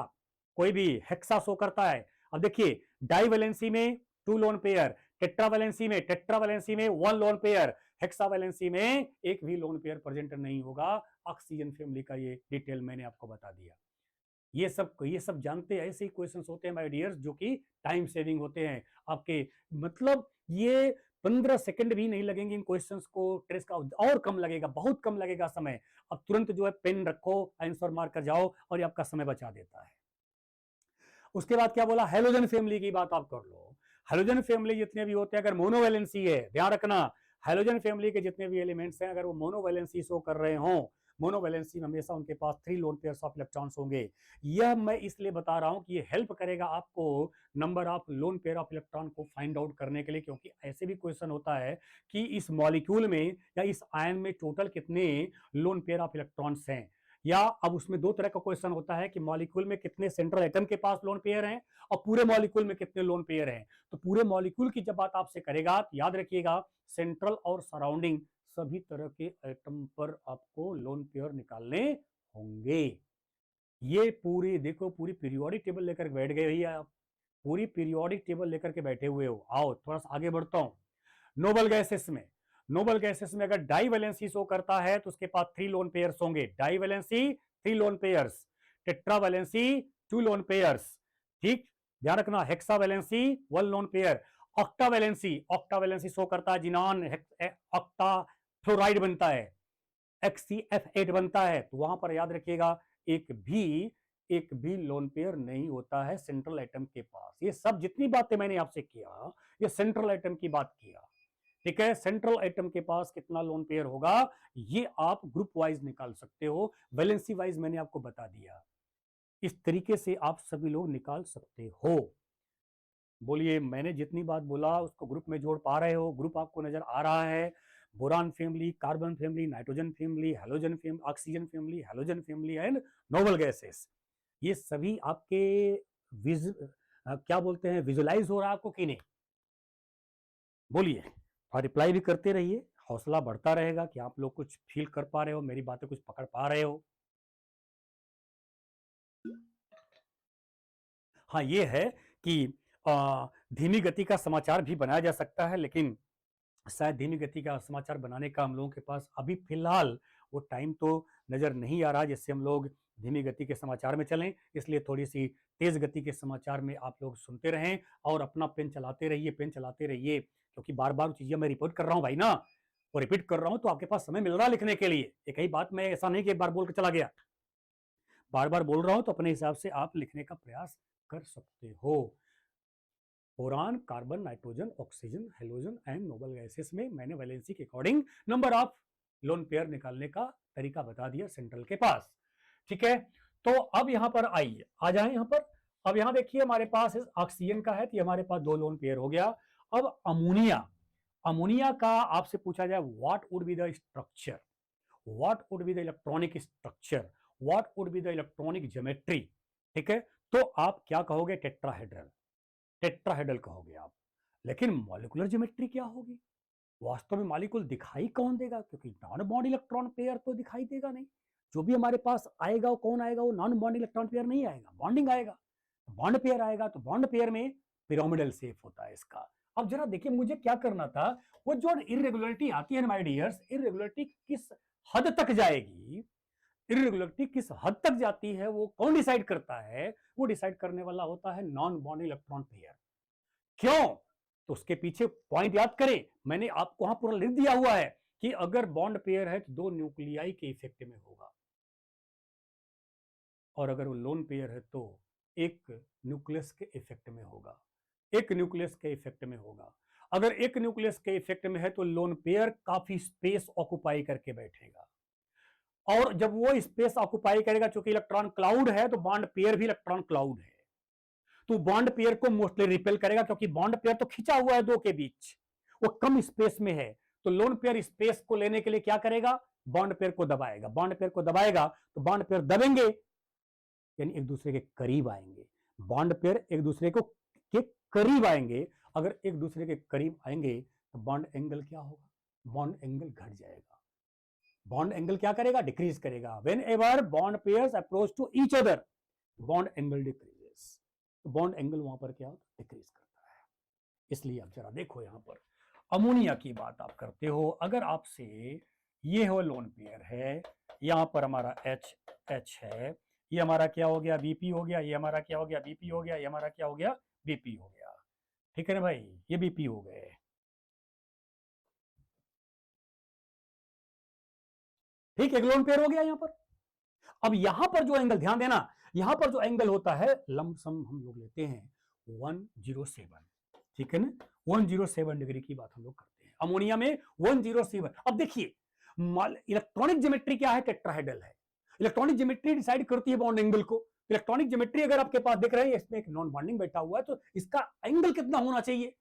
कोई भी हेक्सा शो करता है, अब देखिए डाइवैलेंसी में टू लोन पेयर, टेट्रावैलेंसी में वन लोन पेयर, हेक्सावैलेंसी में एक भी लोन पेयर प्रेजेंट नहीं होगा। ऑक्सीजन फैमिली का ये डिटेल मैंने आपको बता दिया। ये सब जानते हैं, ऐसे ही क्वेश्चंस होते हैं माय डियर्स जो कि टाइम सेविंग होते हैं आपके, मतलब ये 15 सेकंड भी नहीं लगेंगे इन क्वेश्चंस को ट्रेस का, और कम लगेगा, बहुत कम लगेगा समय। अब तुरंत जो है पेन रखो, आंसर मार कर जाओ और ये आपका समय बचा देता है। उसके बाद क्या बोला, हेलोजन फैमिली की बात आप कर लो। हेलोजन फैमिली जितने भी होते हैं अगर मोनोवैलेंसी है, ध्यान रखना हेलोजन फैमिली के जितने भी एलिमेंट्स हैं अगर वो मोनोवैलेंसी शो कर रहे हों, मोनोवैलेंसी में हमेशा उनके पास 3 लोन पेयर्स ऑफ इलेक्ट्रॉन्स होंगे। यह मैं इसलिए बता रहा हूं कि ये हेल्प करेगा आपको number of lone pair of electron को फाइंड आउट करने के लिए, क्योंकि ऐसे भी क्वेश्चन होता है कि इस मॉलिक्यूल में या इस आयन में टोटल कितने लोन पेयर ऑफ इलेक्ट्रॉन्स हैं। या अब उसमें दो तरह का क्वेश्चन होता है कि मॉलिक्यूल में कितने सेंट्रल एटम के पास लोन पेयर हैं और पूरे मॉलिक्यूल में कितने लोन पेयर हैं। तो पूरे मॉलिक्यूल की जब बात आपसे करेगा तो याद रखिएगा सेंट्रल और सराउंडिंग सभी तरह के एटम पर आपको लोन पेयर निकालने होंगे। ये पूरी देखो, पूरी पीरियोडिक टेबल लेकर बैठ गए भैया आप, पूरी पीरियोडिक टेबल लेकर के बैठे हुए हो। आओ थोड़ा सा आगे बढ़ता हूं। नोबल गैसेस में अगर डाइवैलेंसी शो करता है तो उसके पास 3 लोन पेयर्स होंगे, डाइवैलेंसी 3 lone pairs, tetravalency 2 lone pairs, ठीक, ध्यान रखना हेक्सावैलेंसी 1 लोन पेयर, ऑक्टावैलेंसी शो करता है जिनॉन ऑक्टा फ्लोराइड बनता है, XCF8 बनता है, तो वहां पर याद रखिएगा एक भी लोन पेयर नहीं होता है सेंट्रल एटम के पास। ये सब जितनी बातें मैंने आपसे किया ये सेंट्रल एटम की बात किया, ठीक है। सेंट्रल एटम के पास कितना लोन पेयर होगा ये आप ग्रुप वाइज निकाल सकते हो, वैलेंसी वाइज मैंने आपको बता दिया। इस तरीके से आप सभी लोग निकाल सकते हो। बोलिए, मैंने जितनी बात बोला उसको ग्रुप में जोड़ पा रहे हो, ग्रुप आपको नजर आ रहा है। Boron family, carbon family, nitrogen family, halogen family, oxygen family, halogen family and noble gases, ये सभी आपके क्या बोलते हैं, विजुलाइज हो रहा है आपको कि नहीं? बोलिए, और रिप्लाई भी करते रहिए, हौसला बढ़ता रहेगा कि आप लोग कुछ फील कर पा रहे हो, मेरी बातें कुछ पकड़ पा रहे हो। हाँ, ये है कि धीमी गति का समाचार भी बनाया जा सकता है, लेकिन शायद धीमी गति का समाचार बनाने का हम लोगों के पास अभी फिलहाल वो टाइम तो नजर नहीं आ रहा जिससे हम लोग धीमी गति के समाचार में चलें। इसलिए थोड़ी सी तेज गति के समाचार में आप लोग सुनते रहें और अपना पेन चलाते रहिए, क्योंकि बार बार चीजें मैं रिपोर्ट कर रहा हूँ भाई ना, और रिपीट कर रहा हूं तो आपके पास समय मिल रहा है लिखने के लिए। एक ही बात मैं ऐसा नहीं कि एक बार बोल के चला गया, बार बार बोल रहा हूं तो अपने हिसाब से आप लिखने का प्रयास कर सकते हो। Boron, carbon, nitrogen, oxygen, halogen and noble gases में मैंने वैलेंसी के according number of lone pair निकालने का तरीका बता दिया सेंट्रल के पास। ठीक है, तो अब यहां पर आइए, आ जाए यहां पर। अब यहां देखिए हमारे पास ऑक्सीजन का है तो हमारे पास 2 लोन पेयर हो गया। अब अमोनिया, अमोनिया का आपसे पूछा जाए what would be the structure, what would be the electronic structure, what would be the electronic geometry. ठीक है, तो आप क्या कहोगे? टेट्राहेड्रल, टेट्राहेड्रल कहोगे आप। लेकिन मॉलिक्यूलर ज्योमेट्री क्या होगी? वास्तव में मॉलिक्यूल दिखाई कौन देगा? क्योंकि नॉन बॉन्ड इलेक्ट्रॉन पेयर तो दिखाई देगा नहीं। जो भी हमारे पास आएगा वो कौन आएगा? वो नॉन बॉन्ड इलेक्ट्रॉन पेयर नहीं आएगा, बॉन्डिंग आएगा। बॉन्ड पेयर आएगा तो बॉन्ड पेयर में पिरामिडल शेप होता है इसका। अब जरा देखिए मुझे क्या करना था, वो जो इरेगुलरिटी आती है माय डियर्स, इरेगुलरिटी किस हद तक जाएगी, इरेगुलरिटी किस हद तक जाती है वो कौन डिसाइड करता है? वो डिसाइड करने वाला होता है नॉन बॉन्ड इलेक्ट्रॉन पेयर। क्यों? तो उसके पीछे पॉइंट याद करें, मैंने आपको वहां पूरा लिख दिया हुआ है कि अगर बॉन्ड पेयर है तो 2 न्यूक्लियाई के इफेक्ट में होगा, और अगर वो लोन पेयर है तो एक न्यूक्लियस के इफेक्ट में होगा, एक न्यूक्लियस के इफेक्ट में होगा। अगर एक न्यूक्लियस के इफेक्ट में है तो लोन पेयर काफी स्पेस ऑक्युपाई करके बैठेगा, और जब वो स्पेस ऑक्युपाई करेगा, चूंकि इलेक्ट्रॉन क्लाउड है तो बॉन्ड पेयर भी इलेक्ट्रॉन क्लाउड है, तो बॉन्ड पेयर को मोस्टली रिपेल करेगा, क्योंकि बॉन्ड पेयर तो खिंचा हुआ है 2 के बीच, वो कम स्पेस में है। तो लोन पेयर स्पेस को लेने के लिए क्या करेगा? बॉन्ड पेयर को दबाएगा, बॉन्ड पेयर को दबाएगा तो बॉन्ड पेयर दबेंगे यानी एक दूसरे के करीब आएंगे, बॉन्ड पेयर एक दूसरे को के करीब आएंगे। अगर एक दूसरे के करीब आएंगे तो बॉन्ड एंगल क्या होगा? बॉन्ड एंगल घट जाएगा। बॉन्ड एंगल क्या करेगा? डिक्रीज करेगा। Whenever bond pairs approach to each other, bond angle decreases, bond angle वहां पर क्या होता है? डिक्रीज करता है। इसलिए आप जरा देखो यहां पर अमोनिया की बात आप करते हो, अगर आपसे ये हो लोन पेयर है, यहां पर हमारा एच है, ये हमारा क्या हो गया? बीपी हो गया, ये हमारा क्या हो गया? बीपी हो गया, ये हमारा क्या हो गया? बीपी हो गया। ठीक है ना भाई, ये बीपी हो गए। ठीक, एक लोन पेयर हो गया यहां पर। अब यहां पर जो एंगल, ध्यान देना, यहां पर जो एंगल होता है लमसम हम लोग लेते हैं 107, ठीक है ना, 107 डिग्री की बात हम लोग करते हैं अमोनिया में, 107। अब देखिए इलेक्ट्रॉनिक ज्योमेट्री क्या है? टेट्राहेड्रल है। इलेक्ट्रॉनिक ज्योमेट्री डिसाइड करती है बॉन्ड एंगल को। इलेक्ट्रॉनिक ज्योमेट्री अगर आपके पास दिख रहे हैं, इसमें एक नॉन बॉन्डिंग बैठा हुआ है, तो इसका एंगल कितना होना चाहिए?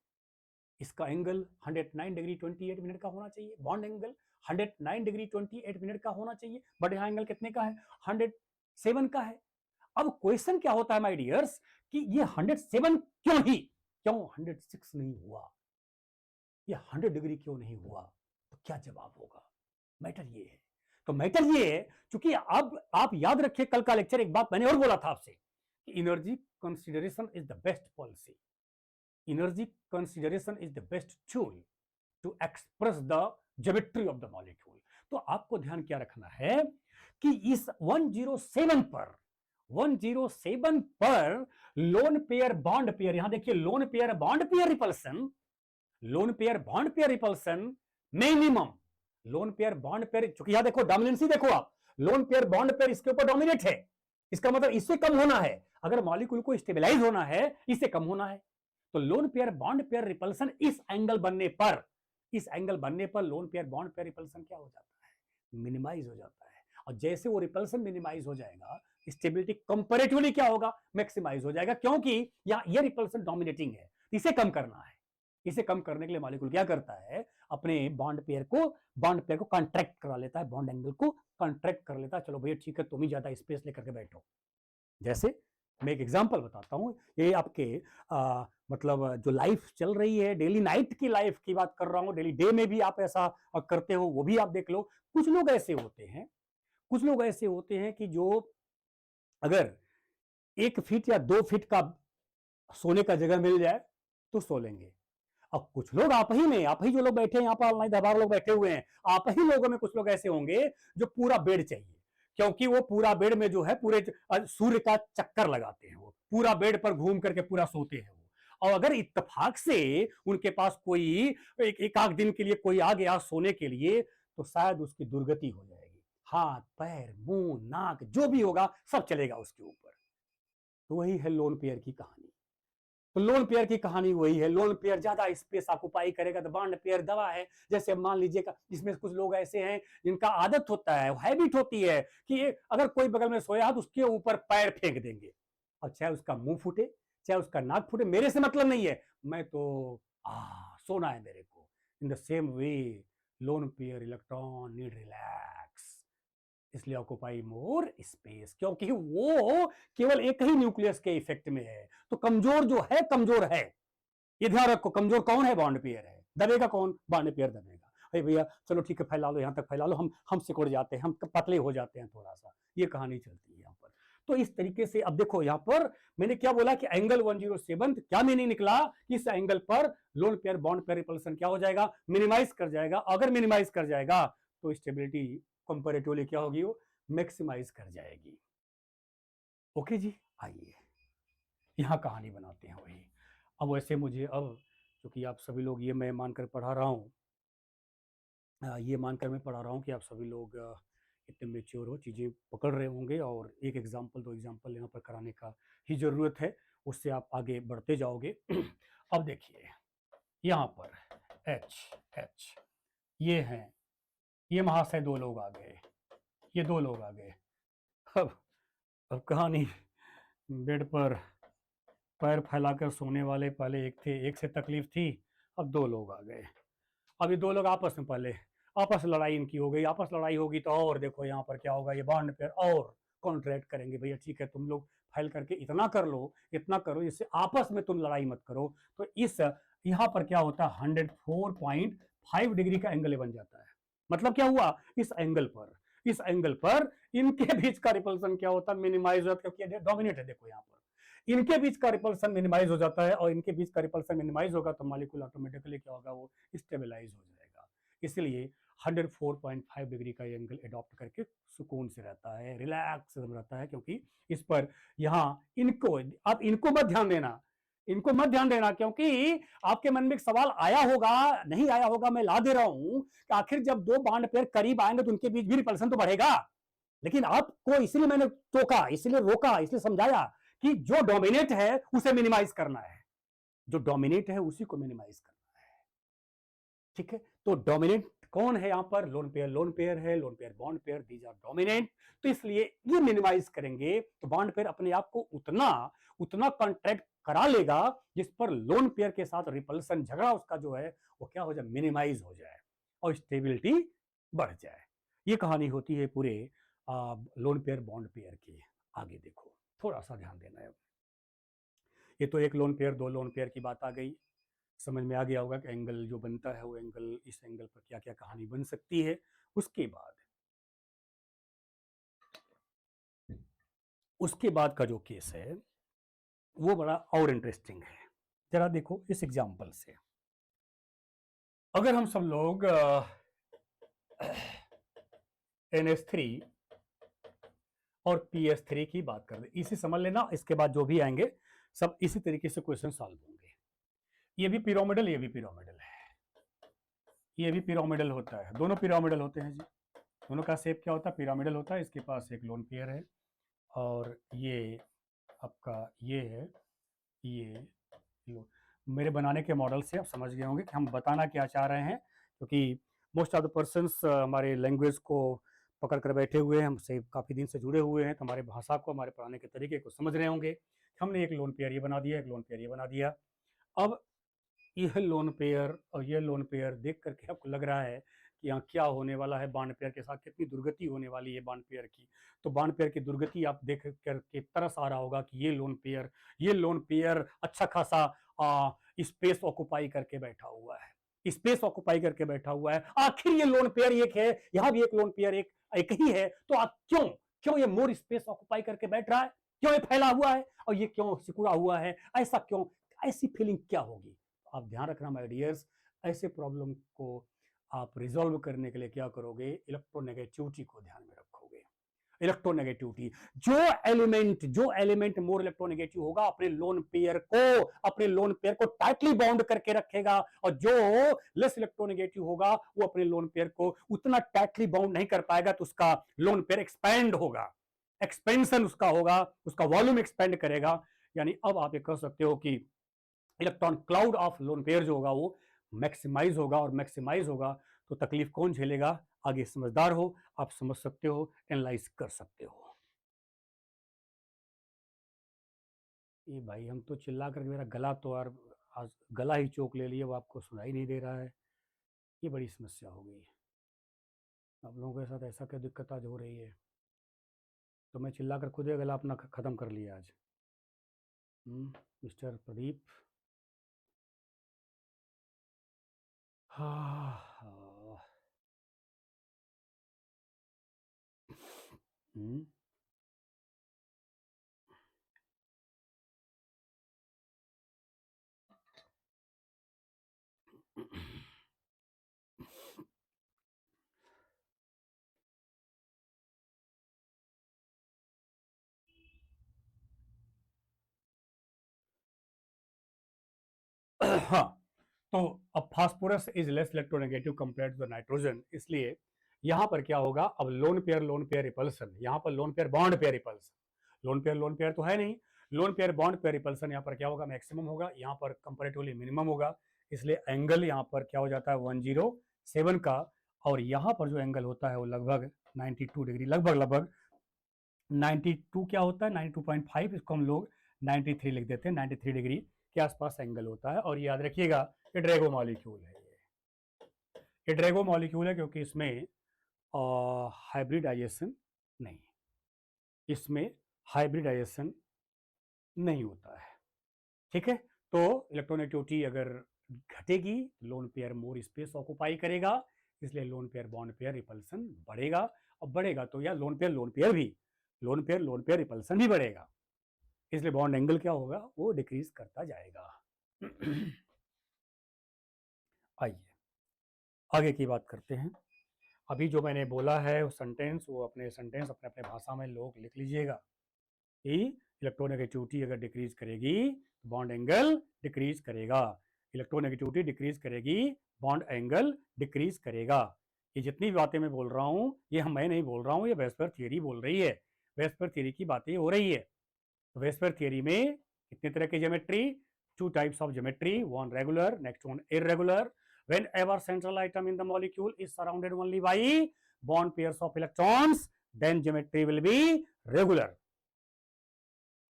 इसका एंगल 109 डिग्री 28 मिनट का होना चाहिए। बॉन्ड एंगल 109 डिग्री 28 मिनट का होना चाहिए, बट यहां एंगल कितने का है? 107 का है। अब क्वेश्चन क्या होता है माय डियर्स कि ये 107 क्यों ही, क्यों 106 नहीं हुआ, ये 100 डिग्री क्यों नहीं हुआ? तो क्या जवाब होगा? मैटर ये है, तो मैटर ये है, क्योंकि अब आप याद रखिए कल का लेक्चर, एक बात मैंने और बोला था आपसे कि energy consideration is the best policy, energy consideration is the best tool to express the geometry of the molecule। तो आपको ध्यान क्या रखना है कि इस 107 पर लोन पेयर बॉन्ड पेयर, यहां देखिए loan pair bond pair repulsion, loan pair bond pair repulsion minimum, loan pair bond pair, चूंकि यहां देखो डोमिनेंसी देखो आप, लोन पेयर बॉन्ड पेयर इसके ऊपर डोमिनेट है, इसका मतलब इससे कम होना है, अगर मॉलिक्यूल को स्टेबलाइज होना है इससे कम होना है। तो loan pair bond pair repulsion इस एंगल बनने पर, इस एंगल बनने पर lone pair bond pair repulsion क्या हो जाता है? मिनिमाइज हो जाता है। और जैसे वो रिपल्सन मिनिमाइज हो जाएगा, स्टेबिलिटी कंपैरेटिवली क्या होगा? मैक्सिमाइज हो जाएगा, क्योंकि यहां ये रिपल्सन डोमिनेटिंग है, इसे कम करना है। इसे कम करने के लिए मॉलिक्यूल क्या करता है? अपने बॉन्ड पेयर को कॉन्ट्रैक्ट करा लेता है, बॉन्ड एंगल को कॉन्ट्रैक्ट कर लेता है। चलो भैया ठीक है, तुम ही ज्यादा स्पेस लेकर के बैठो। जैसे मैं एक एग्जांपल बताता हूं, ये आपके मतलब जो लाइफ चल रही है, डेली नाइट की लाइफ की बात कर रहा हूं, डेली डे में भी आप ऐसा करते हो, वो भी आप देख लो। कुछ लोग ऐसे होते हैं कि जो अगर 1 फीट या 2 फीट का सोने का जगह मिल जाए तो सो लेंगे। अब कुछ लोग आप ही जो लोग बैठे हैं यहाँ पर ऑनलाइन 10-12 लोग बैठे हुए हैं, आप ही लोगों में कुछ लोग ऐसे होंगे जो पूरा बेड चाहिए, क्योंकि वो पूरा बेड में जो है पूरे सूर्य का चक्कर लगाते हैं, वो पूरा बेड पर घूम करके पूरा सोते हैं वो, और अगर इत्तेफाक से उनके पास कोई एक आध दिन के लिए कोई आ गया सोने के लिए, तो शायद उसकी दुर्गति हो जाएगी। हाथ, पैर, मुंह, नाक जो भी होगा सब चलेगा उसके ऊपर। तो वही है लोन पेयर की कहानी। तो लोन पेयर की कहानी वही है। लोन पेयर ज्यादा स्पेस ऑक्युपाई करेगा तो बॉन्ड पेयर दवा है। जैसे मान लीजिएगा इसमें कुछ लोग ऐसे हैं जिनका आदत होता है, हैबिट होती है कि अगर कोई बगल में सोया तो उसके ऊपर पैर फेंक देंगे, और चाहे उसका मुंह फूटे चाहे उसका नाक फूटे, मेरे से मतलब नहीं है, मैं तो सोना है मेरे को। In the same way lone pair electron need relax, इसलिए ऑक्युपाई मोर स्पेस, क्योंकि वो केवल एक ही न्यूक्लियस के इफेक्ट में है। तो कमजोर जो है कमजोर है, ये ध्यान रखो। कमजोर कौन है? बॉन्ड पेयर है। दबेगा कौन? बॉन्ड पेयर दबेगा। अरे भैया चलो ठीक है फैला लो, यहां तक फैला लो, हम सिकुड़ जाते हैं, हम पतले हो जाते हैं थोड़ा सा। ये कहानी चलती है यहाँ पर। तो इस तरीके से अब देखो यहाँ पर मैंने क्या बोला कि एंगल 107, क्या मीनिंग निकला? इस एंगल पर lone pair bond pair repulsion क्या हो जाएगा? मिनिमाइज कर जाएगा। अगर मिनिमाइज कर जाएगा तो स्टेबिलिटी कंपैरेटिवली क्या होगी? वो मैक्सिमाइज कर जाएगी। ओके जी, आइए यहाँ कहानी बनाते हैं वही। अब वैसे मुझे अब क्योंकि आप सभी लोग, ये मैं मानकर पढ़ा रहा हूँ, ये मानकर मैं पढ़ा रहा हूँ कि आप सभी लोग इतने मेच्योर हो, चीज़ें पकड़ रहे होंगे, और एक एग्जाम्पल दो एग्जाम्पल यहाँ पर कराने का ही ज़रूरत है, उससे आप आगे बढ़ते जाओगे। अब देखिए यहाँ पर एच एच ये हैं, ये महाशय दो लोग आ गए, ये दो लोग आ गए। अब कहानी, बेड पर पैर फैलाकर सोने वाले पहले एक थे, एक से तकलीफ थी, अब दो लोग आ गए। अब ये दो लोग आपस में पहले आपस लड़ाई इनकी हो गई, आपस लड़ाई होगी तो और देखो यहाँ पर क्या होगा, ये बॉन्ड पेयर और कॉन्ट्रैक्ट करेंगे। भैया ठीक है तुम लोग फाइल करके इतना कर लो, इतना करो, इससे आपस में तुम लड़ाई मत करो। तो इस यहाँ पर क्या होता है, 104.5 डिग्री का एंगल बन जाता है। मतलब क्या हुआ? इस एंगल पर इनके बीच का रिपल्सन क्या होता है? मिनिमाइज होता है, क्योंकि डोमिनेट है। देखो यहाँ पर इनके बीच का रिपल्सन मिनिमाइज हो जाता है, और इनके बीच का रिपल्सन मिनिमाइज होगा तो मॉलिक्यूल ऑटोमेटिकली क्या होगा? वो स्टेबलाइज हो जाएगा। इसलिए 104.5 डिग्री का एंगल अडॉप्ट करके सुकून से रहता है, रिलैक्स रहता है, क्योंकि इस पर यहाँ इनको, आप इनको मत ध्यान देना, इनको मत ध्यान देना, क्योंकि आपके मन में एक सवाल आया होगा, नहीं आया होगा, मैं ला दे रहा हूं कि आखिर जब दो बॉन्ड पेयर करीब आएंगे तो उनके बीच भी रिपल्सन तो बढ़ेगा। लेकिन आपको इसलिए मैंने टोका, इसलिए रोका, इसलिए समझाया कि जो डोमिनेट है उसे मिनिमाइज करना है, जो डोमिनेट है उसी को मिनिमाइज करना है। ठीक है, तो डोमिनेंट कौन है यहाँ पर? लोन पेयर, लोन पेयर है, lone pair bond pair, these are dominant. तो इसलिए ये मिनिमाइज करेंगे तो बॉन्ड पेयर अपने आप को उतना उतना कॉन्ट्रैक्ट करा लेगा जिस पर लोन पेयर के साथ रिपल्सन, झगड़ा उसका जो है वो क्या हो जाए? मिनिमाइज हो जाए और स्टेबिलिटी बढ़ जाए। ये कहानी होती है पूरे लोन पेयर बॉन्ड पेयर की। आगे देखो, थोड़ा सा ध्यान देना है। ये तो एक लोन पेयर दो लोन पेयर की बात आ गई, समझ में आ गया होगा कि एंगल जो बनता है वो एंगल, इस एंगल पर क्या क्या कहानी बन सकती है। उसके बाद का जो केस है वो बड़ा और इंटरेस्टिंग है। जरा देखो इस एग्जांपल से, अगर हम सब लोग NH3 और PS3 की बात कर रहे, इसी समझ लेना, इसके बाद जो भी आएंगे सब इसी तरीके से क्वेश्चन सॉल्व होंगे। ये भी पिरामिडल, ये भी पिरामिडल है, ये भी पिरामिडल होता है, दोनों पिरामिडल होते हैं जी। दोनों का शेप क्या होता है? पिरामिडल होता है। इसके पास एक लोन पेयर है और ये आपका ये है, ये लो। मेरे बनाने के मॉडल से आप समझ गए होंगे कि हम बताना क्या चाह रहे हैं, क्योंकि मोस्ट ऑफ द पर्सन्स हमारे लैंग्वेज को पकड़ कर बैठे हुए हैं, हमसे काफ़ी दिन से जुड़े हुए हैं, तो हमारे भाषा को, हमारे पढ़ाने के तरीके को समझ रहे होंगे। हमने एक लोन पेयर ये बना दिया, एक लोन पेयर ये बना दिया। अब यह लोन पेयर और यह लोन पेयर देख करके आपको लग रहा है कि यहाँ क्या होने वाला है, बॉन्ड पेयर के साथ कितनी दुर्गति होने वाली है बॉन्ड पेयर की। तो बॉन्ड पेयर की दुर्गति आप देख करके तरस आ रहा होगा कि ये लोन पेयर अच्छा खासा स्पेस ऑक्युपाई करके बैठा हुआ है, स्पेस ऑक्युपाई करके बैठा हुआ है। आखिर ये लोन पेयर एक है, यहाँ भी एक लोन पेयर एक ही है, तो आप क्यों क्यों ये मोर स्पेस ऑक्युपाई करके बैठ रहा है? क्यों ये फैला हुआ है और ये क्यों सिकुड़ा हुआ है? ऐसा क्यों? ऐसी फीलिंग क्या होगी? आप ध्यान रखना माय डियर्स, ऐसे प्रॉब्लम को आप रिजॉल्व करने के लिए क्या करोगे? इलेक्ट्रोनेगेटिविटी को ध्यान में रखोगे। इलेक्ट्रोनेगेटिविटी। जो एलिमेंट मोर इलेक्ट्रोनेगेटिव होगा अपने लोन पेयर को टाइटली बाउंड करके रखेगा, और जो लेस इलेक्ट्रोनेगेटिव होगा वो अपने लोन पेयर को उतना टाइटली बाउंड नहीं कर पाएगा, तो उसका लोन पेयर एक्सपेंड होगा, एक्सपेंशन उसका होगा, उसका वॉल्यूम एक्सपेंड करेगा। यानी अब आप ये कह सकते हो कि electron cloud of lone pair जो होगा वो मैक्सिमाइज होगा, और मैक्सिमाइज होगा तो तकलीफ कौन झेलेगा? आगे समझदार हो, आप समझ सकते हो, एनालाइज कर सकते हो। ये भाई हम तो चिल्ला कर, मेरा गला तो यार आज गला ही चोक ले लिया, वो आपको सुनाई नहीं दे रहा है। ये बड़ी समस्या हो गई। आप लोगों के साथ ऐसा क्या दिक्कत आज हो रही है? तो मैं चिल्ला कर खुद ही गला अपना ख़त्म कर लिया आज। मिस्टर प्रदीप। हाँ हाँ। हाँ, तो अब phosphorus is less electronegative compare to the nitrogen, इसलिए यहां पर क्या होगा? अब लोन पेयर रिपल्सन, यहां पर lone pair bond pair repulsion, lone pair तो है नहीं, loan pair bond pair repulsion यहां पर क्या होगा? मैक्सिमम होगा, यहां पर कंपैरेटिवली मिनिमम होगा, इसलिए एंगल यहां पर क्या हो जाता है? 107 का, और यहां पर जो एंगल होता है वो लगभग 92 डिग्री, लगभग 92 क्या होता है? 92.5, इसको हम लोग 93 लिख देते हैं, 93 डिग्री के आसपास एंगल होता है। और याद रखिएगा ये ड्रैगो मॉलिक्यूल है, ये ड्रैगो मॉलिक्यूल है, क्योंकि इसमें हाइब्रिडाइजेशन नहीं, इसमें हाइब्रिडाइजेशन नहीं होता है। ठीक है, तो इलेक्ट्रोनेगेटिविटी अगर घटेगी, lone pair more space occupy करेगा, इसलिए loan pair bond pair repulsion बढ़ेगा, और बढ़ेगा तो या लोन पेयर भी, लोन पेयर रिपल्सन भी बढ़ेगा, इसलिए बॉन्ड एंगल क्या होगा? वो डिक्रीज करता जाएगा। आइए आगे की बात करते हैं। अभी जो मैंने बोला है वो सेंटेंस, वो अपने सेंटेंस अपने अपने भाषा में लोग लिख लीजिएगा कि इलेक्ट्रोनेगेटिविटी अगर डिक्रीज करेगी तो बॉन्ड एंगल डिक्रीज करेगा, इलेक्ट्रोनेगेटिविटी डिक्रीज करेगी, बॉन्ड एंगल डिक्रीज करेगा। ये जितनी भी बातें मैं बोल रहा हूँ ये मैं नहीं बोल रहा हूँ, ये वेस्पर थियरी बोल रही है, वेस्पर थियरी की बातें हो रही है। वेस्पर थियरी में कितने तरह की geometry? two types of geometry, one regular, next one irregular. Whenever central atom in the molecule is surrounded only by bond pairs of electrons, then geometry will be regular,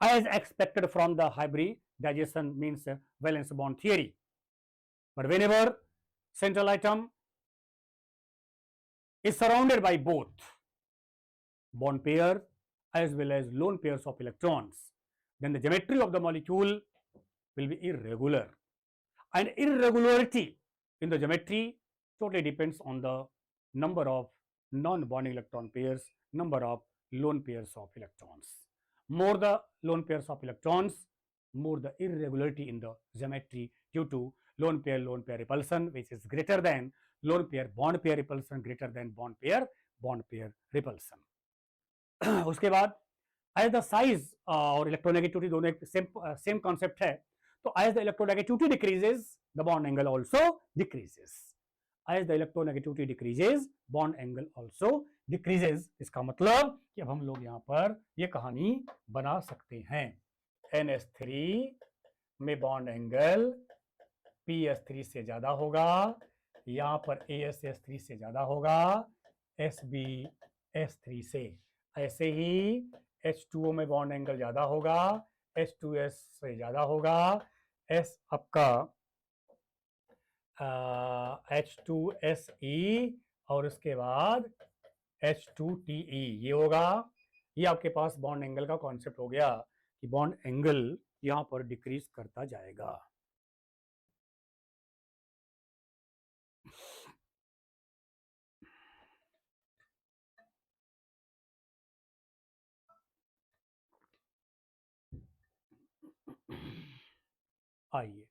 as expected from the hybridization, means valence bond theory. But whenever central atom is surrounded by both bond pair as well as lone pairs of electrons, then the geometry of the molecule will be irregular. And irregularity in the geometry totally depends on the number of non-bonding electron pairs, number of lone pairs of electrons. More the lone pairs of electrons, more the irregularity in the geometry due to lone pair repulsion, which is greater than lone pair bond pair repulsion, greater than bond pair repulsion. उसके बाद as the size और electronegativity दोनों एक same concept है, तो as the electronegativity decreases the bond angle also decreases, as the electronegativity decreases bond angle also decreases. इसका मतलब कि अब हम लोग यहाँ पर ये कहानी बना सकते हैं, NH3 में बॉन्ड एंगल PS3 से ज्यादा होगा, यहाँ पर ASS3 से ज्यादा होगा, SbS3 से। ऐसे ही H2O में बॉन्ड एंगल ज्यादा होगा, H2S से ज्यादा होगा, S आपका H2SE और उसके बाद H2TE ये होगा। ये आपके पास बॉन्ड एंगल का कॉन्सेप्ट हो गया कि बॉन्ड एंगल यहाँ पर डिक्रीज करता जाएगा। आइए,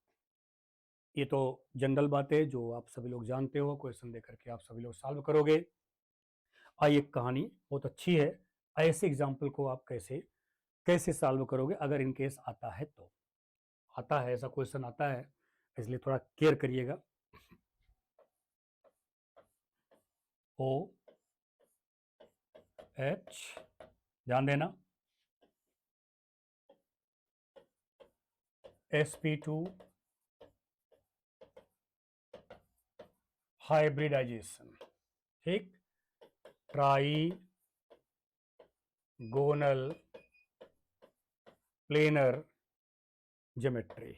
ये तो जनरल बातें जो आप सभी लोग जानते हो, क्वेश्चन देकर के आप सभी लोग सॉल्व करोगे। आइए, कहानी बहुत अच्छी है, ऐसे एग्जाम्पल को आप कैसे कैसे सॉल्व करोगे अगर इन केस आता है तो। आता है, ऐसा क्वेश्चन आता है, इसलिए थोड़ा केयर करिएगा। ओ एच, ध्यान देना, sp2 हाइब्रिडाइजेशन, ठीक, trigonal planar geometry,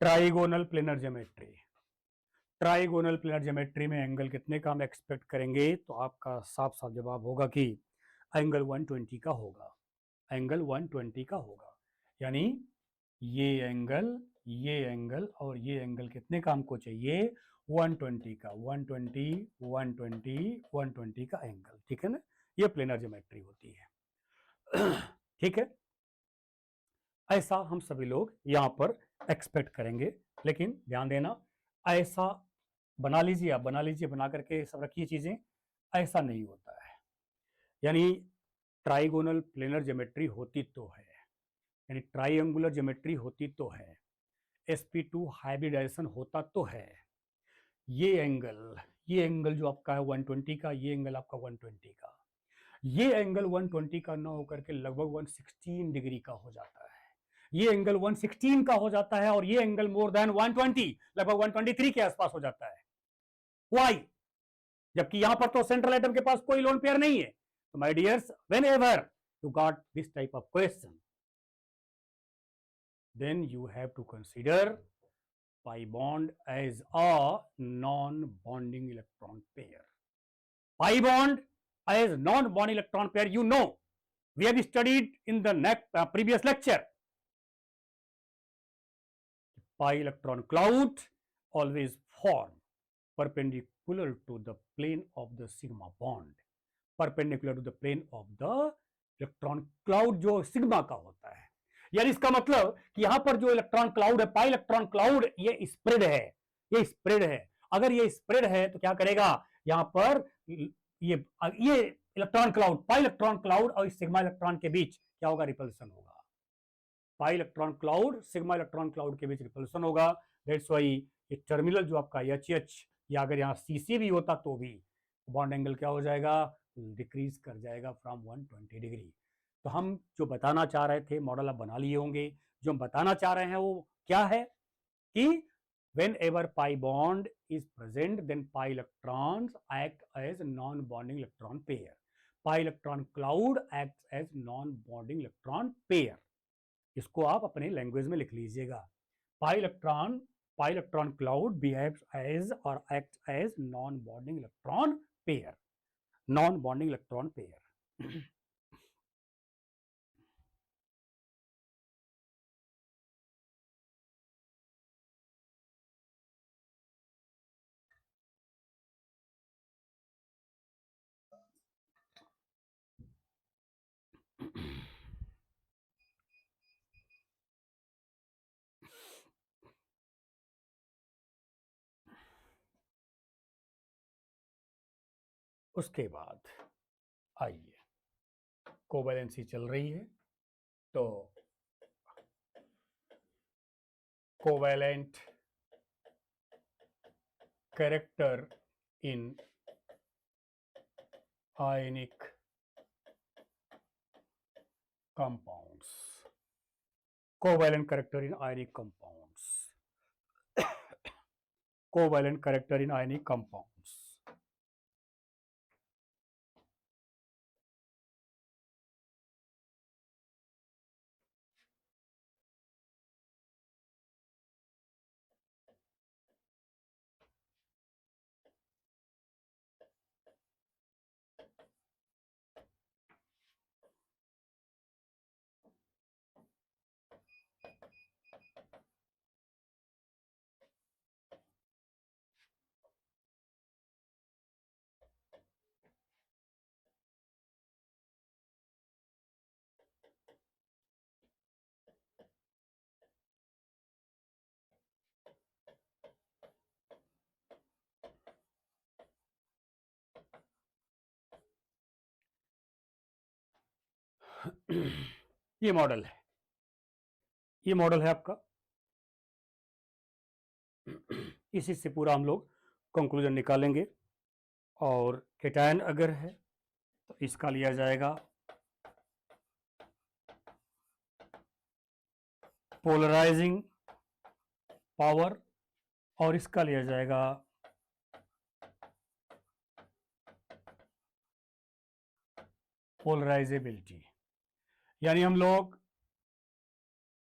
trigonal planar geometry. Trigonal planar geometry में एंगल कितने का हम एक्सपेक्ट करेंगे, तो आपका साफ साफ जवाब होगा कि एंगल 120 का होगा, एंगल 120 का होगा। यानी ये एंगल और ये एंगल कितने का हमको चाहिए, 120 का, 120 120 120 का एंगल, ठीक है ना। ये प्लेनर ज्योमेट्री होती है। ठीक है, ऐसा हम सभी लोग यहां पर एक्सपेक्ट करेंगे। लेकिन ध्यान देना, ऐसा बना लीजिए, आप बना लीजिए, बना करके सब रखिए चीजें, ऐसा नहीं होता है। यानी ट्राइगोनल प्लेनर ज्योमेट्री होती तो है, यानी ट्राइंगुलर ज्योमेट्री होती तो है, sp2 हाइब्रिडाइजेशन होता तो है। ये एंगल जो आपका है 120 का, ये एंगल आपका 120 का, ये एंगल 120 का ना होकर के लगभग 116 डिग्री का हो जाता है। ये एंगल 116 का हो जाता है और ये एंगल मोर देन 120, लगभग 123 के आसपास हो जाता है। वाई? जबकि यहां पर तो सेंट्रल एटम के पास कोई लोन पेयर नहीं है। तो my dears, when ever you got this type of question, then you have to consider pi bond as a non-bonding electron pair. Pi bond as non-bonding electron pair, you know, we have studied in the next previous lecture. Pi electron cloud always form perpendicular to the plane of the sigma bond, perpendicular to the plane of the electron cloud जो sigma का होता है। यानी इसका मतलब कि यहां पर जो इलेक्ट्रॉन क्लाउड है, पाई इलेक्ट्रॉन क्लाउड, ये स्प्रेड है, ये स्प्रेड है। अगर ये स्प्रेड है तो क्या करेगा, यहां पर ये electron cloud, pi electron cloud और सिग्मा इलेक्ट्रॉन के बीच क्या होगा, रिपल्सन होगा। Pi electron cloud sigma electron cloud के बीच रिपल्सन होगा। दैट्स वाई ये टर्मिनल जो आपका एच, या अगर यहाँ सी भी होता तो भी बॉन्ड एंगल क्या हो जाएगा, डिक्रीज कर जाएगा फ्रॉम 120 डिग्री। तो हम जो बताना चाह रहे थे, मॉडल आप बना लिए होंगे, जो हम बताना चाह रहे हैं वो क्या है कि whenever pi bond is present, then pi electrons act as non-bonding electron pair. Pi electron cloud acts as non-bonding electron pair. इसको आप अपने लैंग्वेज में लिख लीजिएगा। pi electron cloud behaves as or acts as non-bonding electron pair, non-bonding electron pair. उसके बाद आइए, covalency चल रही है, तो covalent character in ionic compounds, covalent character in ionic compounds, covalent character in ionic compounds. ये मॉडल है, ये मॉडल है आपका। इसी से पूरा हम लोग कंक्लूजन निकालेंगे। और केटायन अगर है तो इसका लिया जाएगा पोलराइजिंग पावर और इसका लिया जाएगा पोलराइजेबिलिटी। यानी हम लोग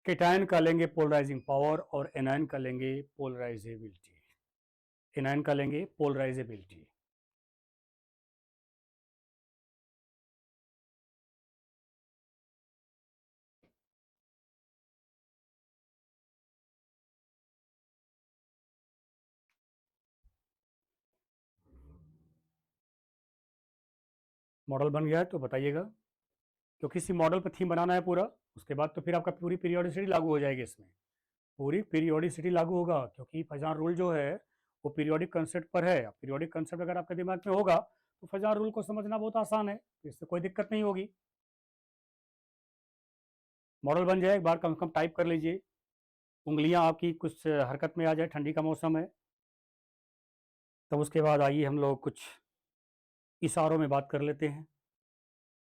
केटायन का लेंगे पोलराइजिंग पावर और एनायन का लेंगे पोलराइजेबिलिटी। एनायन का लेंगे पोलराइजेबिलिटी। मॉडल बन गया है तो बताइएगा, क्योंकि इसी मॉडल पर थीम बनाना है पूरा। उसके बाद तो फिर आपका पूरी पीरियोडिसिटी लागू हो जाएगी इसमें, पूरी पीरियोडिसिटी लागू होगा, क्योंकि फजान रूल जो है वो पीरियोडिक कंसेप्ट पर है। पीरियोडिक कंसेप्ट अगर आपके दिमाग में होगा तो फजान रूल को समझना बहुत आसान है, इससे कोई दिक्कत नहीं होगी। मॉडल बन जाए, एक बार कम से कम टाइप कर लीजिए, उंगलियां आपकी कुछ हरकत में आ जाए, ठंडी का मौसम है। तब उसके बाद आइए हम लोग कुछ इशारों में बात कर लेते हैं,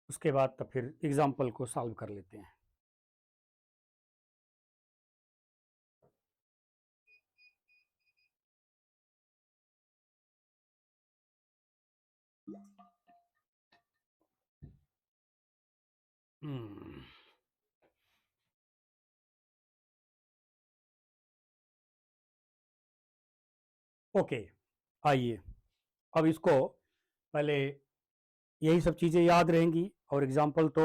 उसके बाद तब फिर एग्जाम्पल को सॉल्व कर लेते हैं। ओके, आइए अब इसको पहले यही सब चीज़ें याद रहेंगी और एग्जाम्पल तो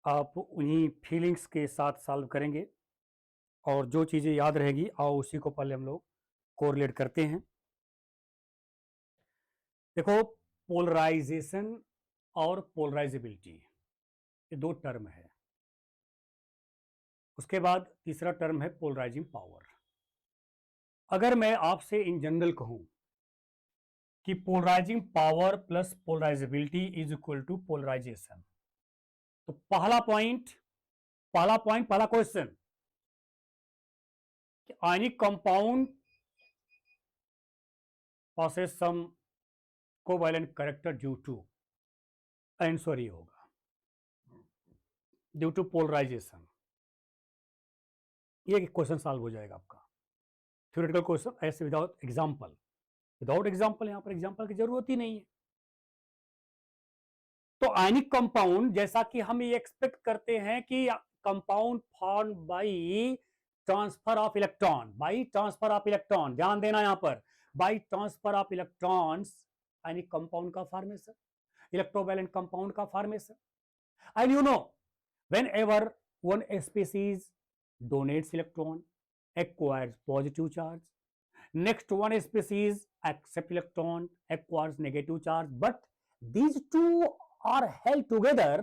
आप उन्हीं फीलिंग्स के साथ सॉल्व करेंगे। और जो चीज़ें याद रहेगी आओ उसी को पहले हम लोग कोरिलेट करते हैं। देखो, पोलराइजेशन और पोलराइजेबिलिटी ये दो टर्म है। उसके बाद तीसरा टर्म है पोलराइजिंग पावर। अगर मैं आपसे इन जनरल कहूं कि polarizing power plus polarizability is equal to polarization, तो पहला क्वेश्चन कि ionic compound possess some covalent character due to, answer ये होगा ड्यू टू पोलराइजेशन। ये क्वेश्चन सॉल्व हो जाएगा आपका, थ्योरेटिकल क्वेश्चन ऐसे विदाउट एग्जांपल। विदाउट एग्जांपल यहां पर एग्जांपल की जरूरत ही नहीं है। तो आयनिक कंपाउंड जैसा कि हम ये एक्सपेक्ट करते हैं कि compound form by transfer of electron, ध्यान देना यहां पर, by transfer of electrons ionic compound का फॉर्मेशन, इलेक्ट्रोवैलेंट कंपाउंड का formation. And you know, whenever one species donates electron, acquires positive charge, next one species accept electron, acquires negative charge, but these two are held together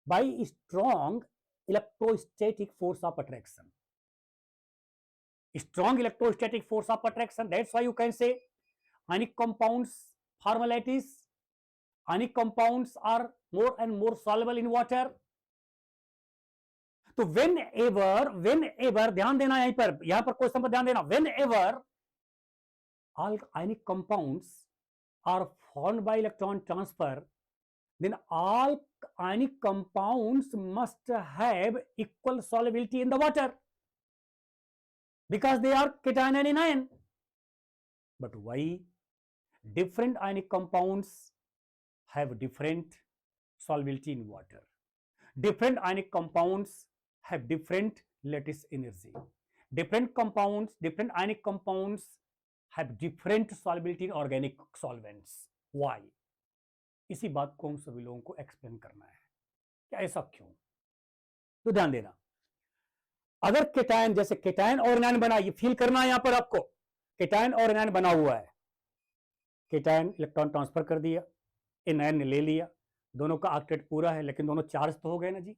by strong electrostatic force of attraction. Strong electrostatic force of attraction, that's why you can say ionic compounds formalities, ionic compounds are more and more soluble in water. तो when ever ध्यान देना, यहां पर question पर ध्यान देना, when ever all ionic compounds are formed by electron transfer, then all ionic compounds must have equal solubility in the water because they are cation and anion. But why different ionic compounds have different solubility in water? Different ionic compounds have different lattice energy. Different ionic compounds have different solubility in organic solvents. Why? इसी बात को हम सभी लोगों को explain करना है कि ऐसा क्यों। तो ध्यान देना, अगर केटायन, जैसे केटायन और एनायन बना, ये फील करना है यहां पर आपको, केटायन और एनायन बना हुआ है, केटायन इलेक्ट्रॉन ट्रांसफर कर दिया, एनायन ने ले लिया, दोनों का ऑक्टेट पूरा है, लेकिन दोनों चार्ज तो हो गए ना जी।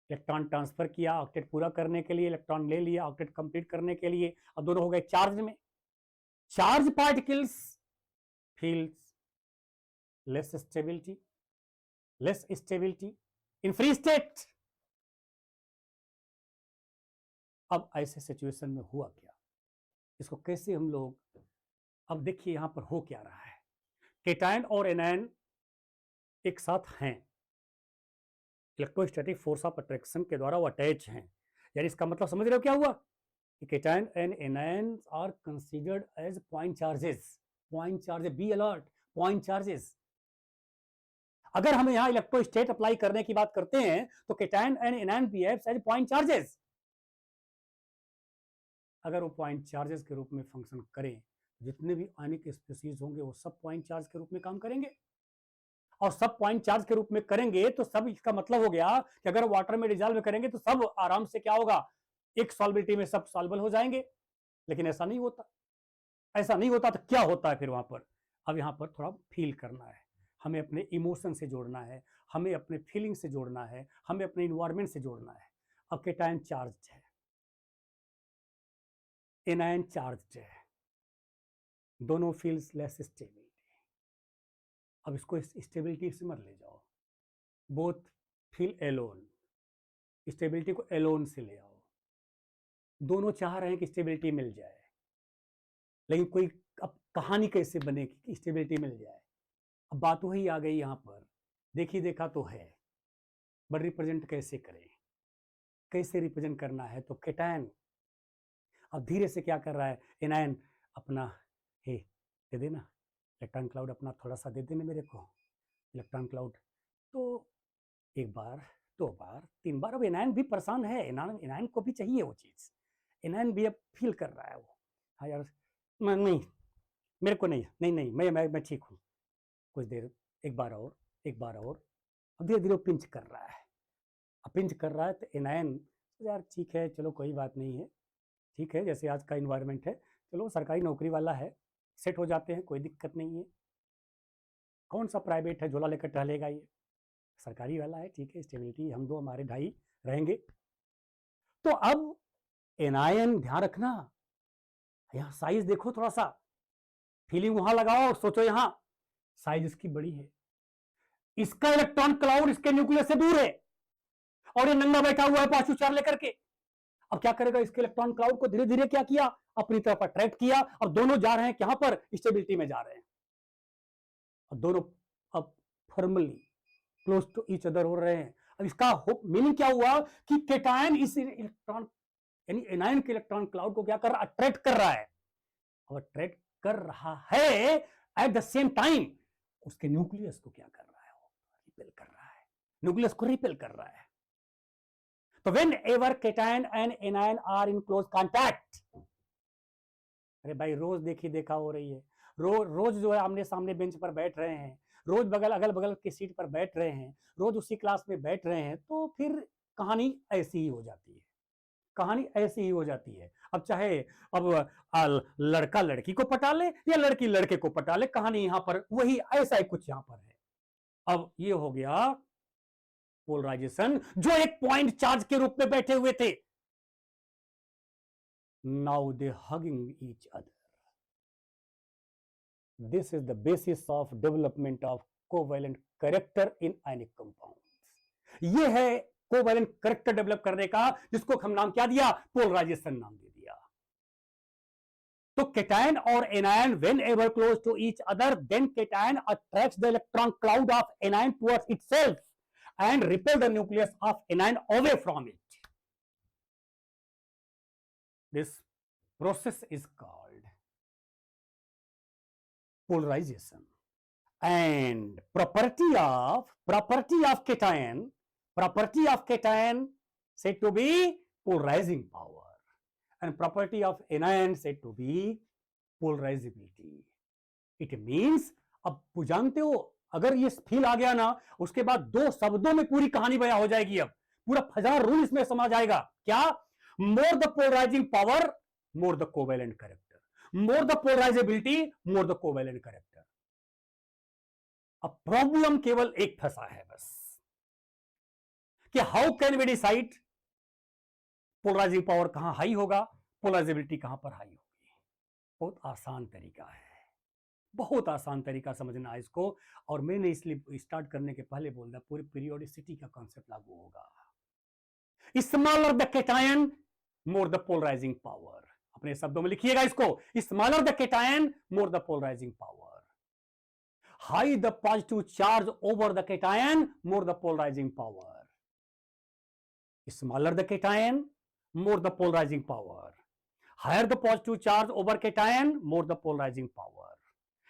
इलेक्ट्रॉन ट्रांसफर किया ऑक्टेट पूरा करने के लिए, इलेक्ट्रॉन ले लिया ऑक्टेट कंप्लीट करने के लिए, अब दोनों हो गए चार्ज में। Charge particles feels less stability, less stability in free state. अब ऐसे सिचुएशन में हुआ क्या, इसको कैसे हम लोग, अब देखिए यहां पर हो क्या रहा है। केटायन और एनायन एक साथ हैं, इलेक्ट्रोस्टैटिक फोर्स ऑफ अट्रैक्शन के द्वारा वो अटैच हैं। यानी इसका मतलब समझ रहे हो क्या हुआ, cation and anion are considered as point charges. Point charges, be alert, point charges. अगर हम यहां इलेक्ट्रोस्टेट अप्लाई करने की बात करते हैं तो cation and anion behaves as point charges. अगर वो पॉइंट चार्जेस के रूप में फंक्शन करें, जितने भी आयनिक स्पीशीज होंगे वो सब पॉइंट चार्ज के रूप में काम करेंगे, और सब पॉइंट चार्ज के रूप में करेंगे तो सब, इसका मतलब हो गया कि अगर वाटर में डिजॉल्व करेंगे तो सब आराम से क्या होगा, एक सॉल्बिलिटी में सब सॉल्बल हो जाएंगे। लेकिन ऐसा नहीं होता, ऐसा नहीं होता तो क्या होता है फिर वहां पर। अब यहां पर थोड़ा फील करना है, हमें अपने इमोशन से जोड़ना है, हमें अपने फीलिंग से जोड़ना है, हमें अपने इन्वायरमेंट से जोड़ना है। अब केटायन चार्ज है, एनायन चार्ज है, दोनों फील्स लेस स्टेबिलिटी। अब इसको स्टेबिलिटी से मत ले जाओ, बोथ फील एलोन, स्टेबिलिटी को एलोन से ले आओ। दोनों चाह रहे हैं कि स्टेबिलिटी मिल जाए, लेकिन कोई अब कहानी कैसे बनेगी कि स्टेबिलिटी मिल जाए। अब बात वही आ गई यहां पर, देखी देखा तो है, बट रिप्रेजेंट कैसे करें, कैसे रिप्रेजेंट करना है। तो केटायन अब धीरे से क्या कर रहा है, एनायन अपना, हे दे देना इलेक्ट्रॉन क्लाउड, अपना थोड़ा सा दे देना मेरे को इलेक्ट्रॉन क्लाउड। तो एक बार, दो बार, तीन बार, अब एनायन भी परेशान है, एनायन को भी चाहिए वो चीज, एनायन भी अब फील कर रहा है वो, हाँ यार नहीं, मेरे को नहीं, नहीं नहीं, मैं ठीक हूँ, कुछ देर, एक बार और, एक बार और। अब धीरे धीरे पिंच कर रहा है, अब पिंच कर रहा है तो एनायन, यार ठीक है चलो कोई बात नहीं है, ठीक है जैसे आज का इन्वायरमेंट है, चलो सरकारी नौकरी वाला है, सेट हो जाते हैं, कोई दिक्कत नहीं है, कौन सा प्राइवेट है झोला लेकर टहलेगा ये, सरकारी वाला है, ठीक है स्टेबिलिटी, हम दो हमारे ढाई रहेंगे। तो अब एनायन, ध्यान रखना यहां साइज देखो थोड़ा सा, फीलिंग वहां लगाओ और सोचो यहां साइज इसकी बड़ी है, इसका इलेक्ट्रॉन क्लाउड इसके न्यूक्लियस से दूर है, और ये नंगा बैठा हुआ है पांचों चार लेकर के। अब क्या करेगा, इसके इलेक्ट्रॉन क्लाउड को धीरे धीरे क्या किया, अपनी तरफ अट्रैक्ट किया, और दोनों जा रहे हैं कहां पर, स्टेबिलिटी में जा रहे हैं, और दोनों अब formally close to each other हो रहे हैं। अब इसका मीनिंग क्या हुआ कि केटायन इस इलेक्ट्रॉन, यानी एनायन के इलेक्ट्रॉन क्लाउड को क्या कर रहा है, अट्रैक्ट कर रहा है, और अट्रैक्ट कर रहा है एट द सेम टाइम उसके न्यूक्लियस को क्या कर रहा है, रिपेल कर रहा है, न्यूक्लियस को रिपेल कर रहा है। तो whenever cation and anion are in close contact, अरे भाई रोज देखी देखा हो रही है, रोज जो है आमने सामने बेंच पर बैठ रहे हैं, रोज बगल अगल बगल की सीट पर बैठ रहे हैं, रोज उसी क्लास में बैठ रहे हैं, तो फिर कहानी ऐसी ही हो जाती है, कहानी ऐसी ही हो जाती है। अब चाहे अब लड़का लड़की को पटा ले या लड़की लड़के को पटा ले, कहानी यहां पर वही ऐसा ही कुछ यहां पर है। अब ये हो गया पोलराइजेशन, जो एक पॉइंट चार्ज के रूप में बैठे हुए थे, now they hugging each other. This is the basis of development of covalent character in ionic compounds. ये है कोवैलेंट कैरेक्टर डेवलप करने का, जिसको हम नाम क्या दिया, पोलराइजेशन नाम दे दिया। तो केटायन और anion whenever close to each other, then cation attracts the electron cloud of anion towards itself and repel the nucleus of anion away from it. This process is called polarization. And property of cation said to be polarizing power, and property of anion said to be polarizability. It means, अब जानते हो अगर ये feel आ गया ना, उसके बाद दो शब्दों में पूरी कहानी बयां हो जाएगी, अब पूरा हजार रूल इसमें समा जाएगा। क्या, more the polarizing power more the covalent character, more the polarizability more the covalent character. अब प्रॉब्लम केवल एक फंसा है बस, कि how can we decide polarizing power कहां हाई होगा, पोलराइजेबिलिटी कहां पर हाई होगी। बहुत आसान तरीका है, बहुत आसान तरीका समझना है इसको, और मैंने इसलिए स्टार्ट करने के पहले बोल दिया पूरी पीरियोडिसिटी का कॉन्सेप्ट लागू होगा। Smaller the cation more the polarizing power, अपने शब्दों में लिखिएगा इसको, smaller the cation more the polarizing power, high the positive charge over the cation more the polarizing power, smaller the cation, more the polarizing power. Higher the positive charge over cation, more the polarizing power.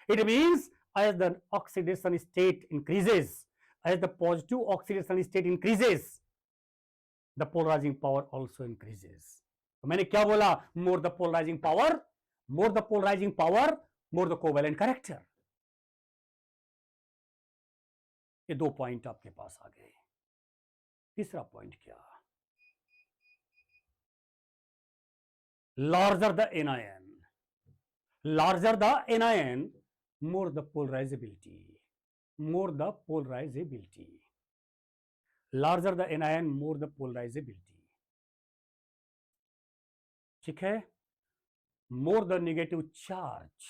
It means as the oxidation state increases, as the positive oxidation state increases, the polarizing power also increases. तो मैंने क्या बोला? More the polarizing power, more the polarizing power, more the covalent character. ये दो point आपके पास आ गए। तीसरा point क्या? Larger the anion, larger the anion, more the polarizability, more the polarizability, larger the anion, more the polarizability, ठीक है? More the negative charge,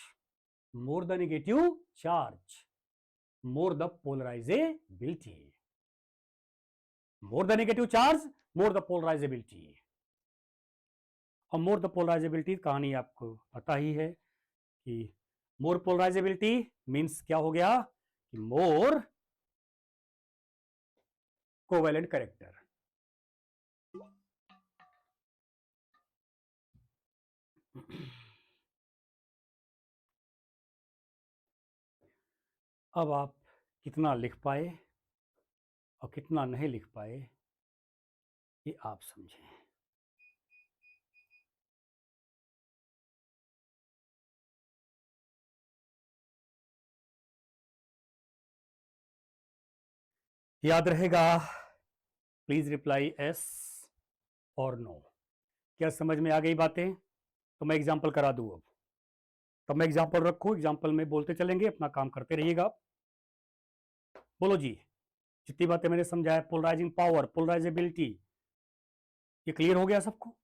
more the negative charge, more the polarizability, more the negative charge, more the polarizability. और मोर the polarisability कहानी आपको पता ही है कि मोर polarisability means क्या हो गया कि मोर कोवेलेंट कैरेक्टर। अब आप कितना लिख पाए और कितना नहीं लिख पाए ये आप समझें। याद रहेगा, प्लीज रिप्लाई एस और नो। क्या समझ में आ गई बातें? तो मैं एग्जाम्पल करा दूं अब, तो मैं एग्जाम्पल रखूं, एग्जाम्पल में बोलते चलेंगे, अपना काम करते रहिएगा। बोलो जी, जितनी बातें मैंने समझाया, पोलराइजिंग पावर, पोलराइजेबिलिटी, ये क्लियर हो गया सबको?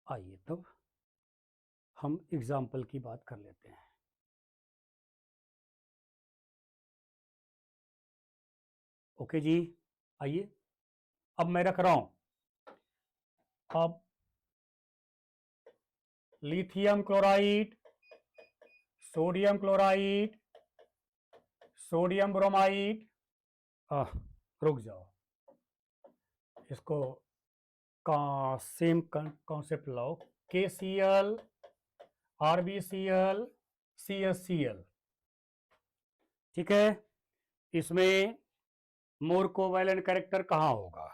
आइए तब हम एग्जाम्पल की बात कर लेते हैं। ओके जी, आइए अब मैं रख रहा हूं, अब lithium chloride, sodium chloride, sodium bromide, रुक जाओ, इसको सेम कॉन्सेप्ट लाओ, KCl, RbCl, CsCl, ठीक है? इसमें मोर कोवैलेंट कैरेक्टर कहां होगा?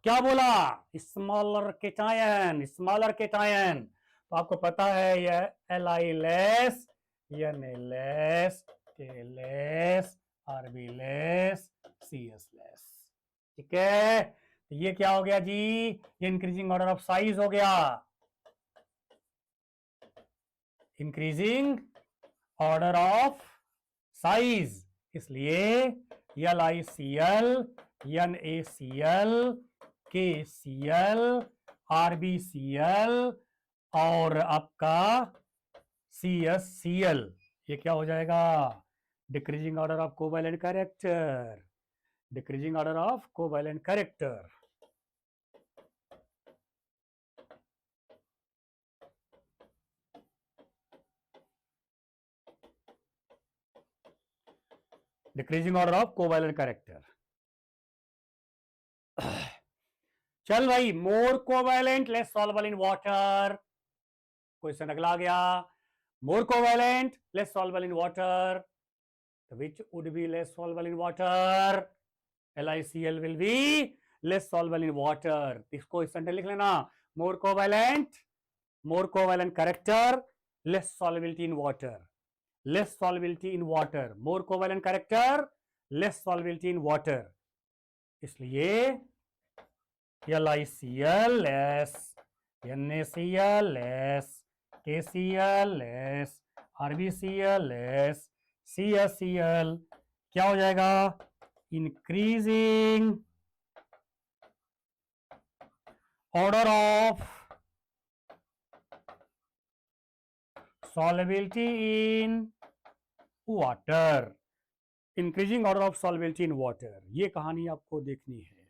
क्या बोला? Smaller cation, smaller cation. तो आपको पता है यह Li less, Na less, K less, Rb less, Cs less, ठीक है? तो ये क्या हो गया जी? ये इंक्रीजिंग ऑर्डर ऑफ साइज हो गया, इंक्रीजिंग ऑर्डर ऑफ साइज, इसलिए LiCl, NaCl, KCl, RbCl और आपका CsCl, ये क्या हो जाएगा? Decreasing order of covalent character, decreasing order of covalent character. Decreasing order of covalent character. चल भाई, more covalent less soluble in water, question अगला आ गया, more covalent less soluble in water, which would be less soluble in water? LiCl will be less soluble in water. इसको इस sentence लिख लेना, more covalent character, less solubility in water, less solubility in water, more covalent character, less solubility in water, इसलिए LiCl less, NaCl less, KCl less, RbCl less, CsCl क्या हो जाएगा? Increasing order of solubility in water, increasing order of solubility in water. ये कहानी आपको देखनी है।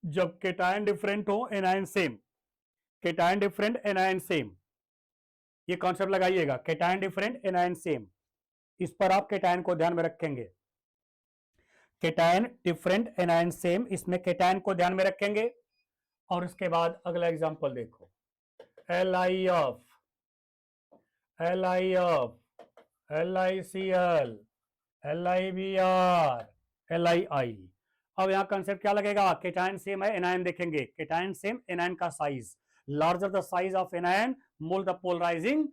जब केटायन डिफरेंट हो anion same, cation different anion same, ये कॉन्सेप्ट लगाइएगा, केटायन डिफरेंट एनायन सेम। इस पर आप केटायन को ध्यान में रखेंगे। केटायन डिफरेंट एनायन सेम, इसमें केटायन को ध्यान में रखेंगे। और उसके बाद अगला एग्जांपल देखो, LiF, LiF, LiCl, LiBr, LiI। अब यहां कंसेप्ट क्या लगेगा? केटायन सेम है, एनायन देखेंगे, केटायन सेम, एनायन का size larger, the size of anion more the polarizing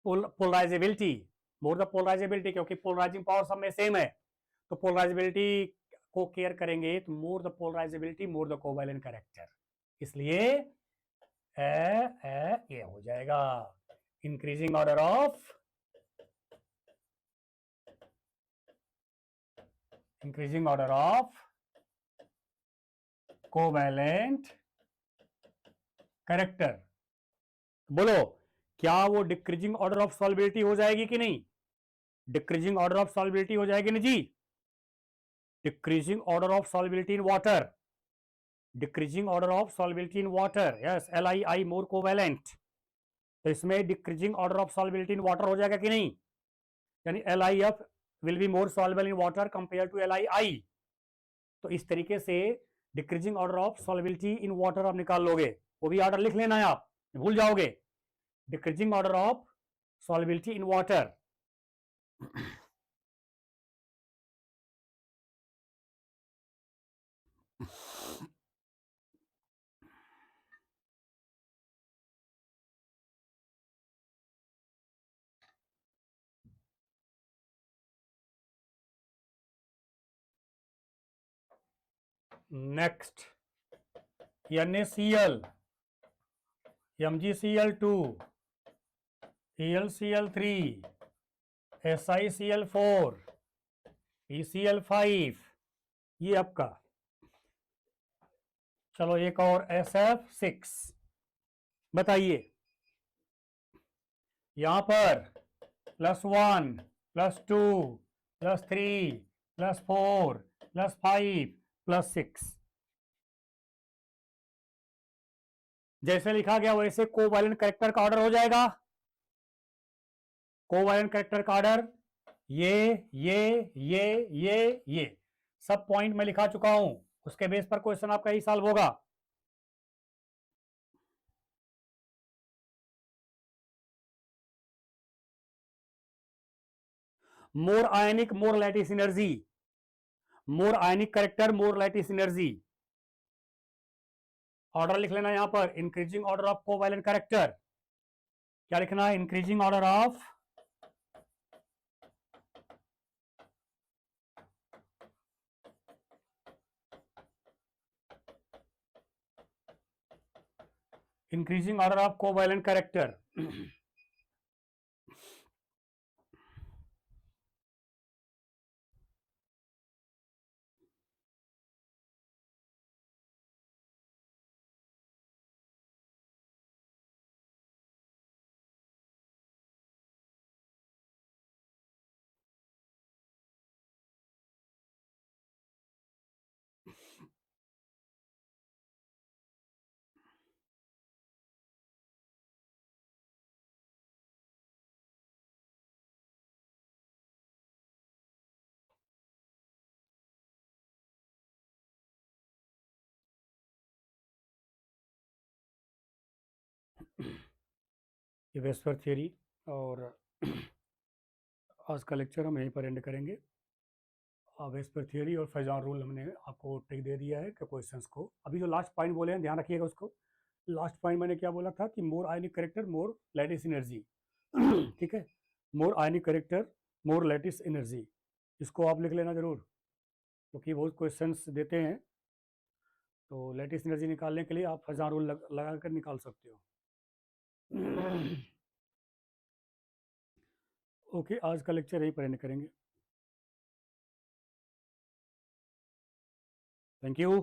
polarizability, more the polarizability, क्योंकि पोलराइजिंग पावर सब में सेम है, तो पोलराइजेबिलिटी को केयर करेंगे, तो मोर the polarizability more the covalent character, इसलिए ये हो जाएगा increasing order of, increasing order of covalent character. बोलो, क्या वो डिक्रीजिंग ऑर्डर ऑफ सॉल्युबिलिटी हो जाएगी कि नहीं? डिक्रीजिंग ऑर्डर ऑफ सॉल्युबिलिटी हो जाएगी ना जी? Decreasing order of solubility in water, decreasing order of solubility in water, yes, LiI more covalent, तो इसमें decreasing order of solubility in water हो जाएगा कि नहीं? यानी LiF will be more soluble in water compare to LiI। तो इस तरीके से decreasing order of solubility in water आप निकाल लोगे, वो भी ऑर्डर लिख लेना है, आप भूल जाओगे। Decreasing order of solubility in water. Next, NaCl, MgCl2, ElCl3, SiCl4, ECl5, ये आपका। चलो एक और SF6, बताइए, यहां पर +1, +2, +3, +4, +5, +6, जैसे लिखा गया वैसे कोवैलेंट कैरेक्टर का ऑर्डर हो जाएगा। कोवैलेंट कैरेक्टर का ऑर्डर ये सब पॉइंट मैं लिखा चुका हूं, उसके बेस पर क्वेश्चन आपका ही सॉल्व होगा। मोर आयनिक मोर लैटिस एनर्जी, मोर आयनिक कैरेक्टर मोर लैटिस एनर्जी, ऑर्डर लिख लेना यहां पर, increasing order of covalent character, क्या लिखना है? Increasing order of increasing order of covalent character. ये वेस्पर थियरी, और आज का लेक्चर हम यहीं पर एंड करेंगे। वेस्पर थियरी और फैजान रूल हमने आपको ट्रिक दे दिया है कि क्वेश्चंस को। अभी जो लास्ट पॉइंट बोले हैं ध्यान रखिएगा उसको। लास्ट पॉइंट मैंने क्या बोला था कि मोर आयनिक करेक्टर मोर लैटिस एनर्जी। ठीक है, मोर आयनिक करेक्टर मोर लैटिस एनर्जी, इसको आप लिख लेना जरूर, क्योंकि बहुत क्वेश्चंस देते हैं। तो लैटिस एनर्जी निकालने के लिए आप फैजान रूल लगा कर निकाल सकते हो। ओके, आज का लेक्चर यहीं पर एंड करेंगे। Thank you.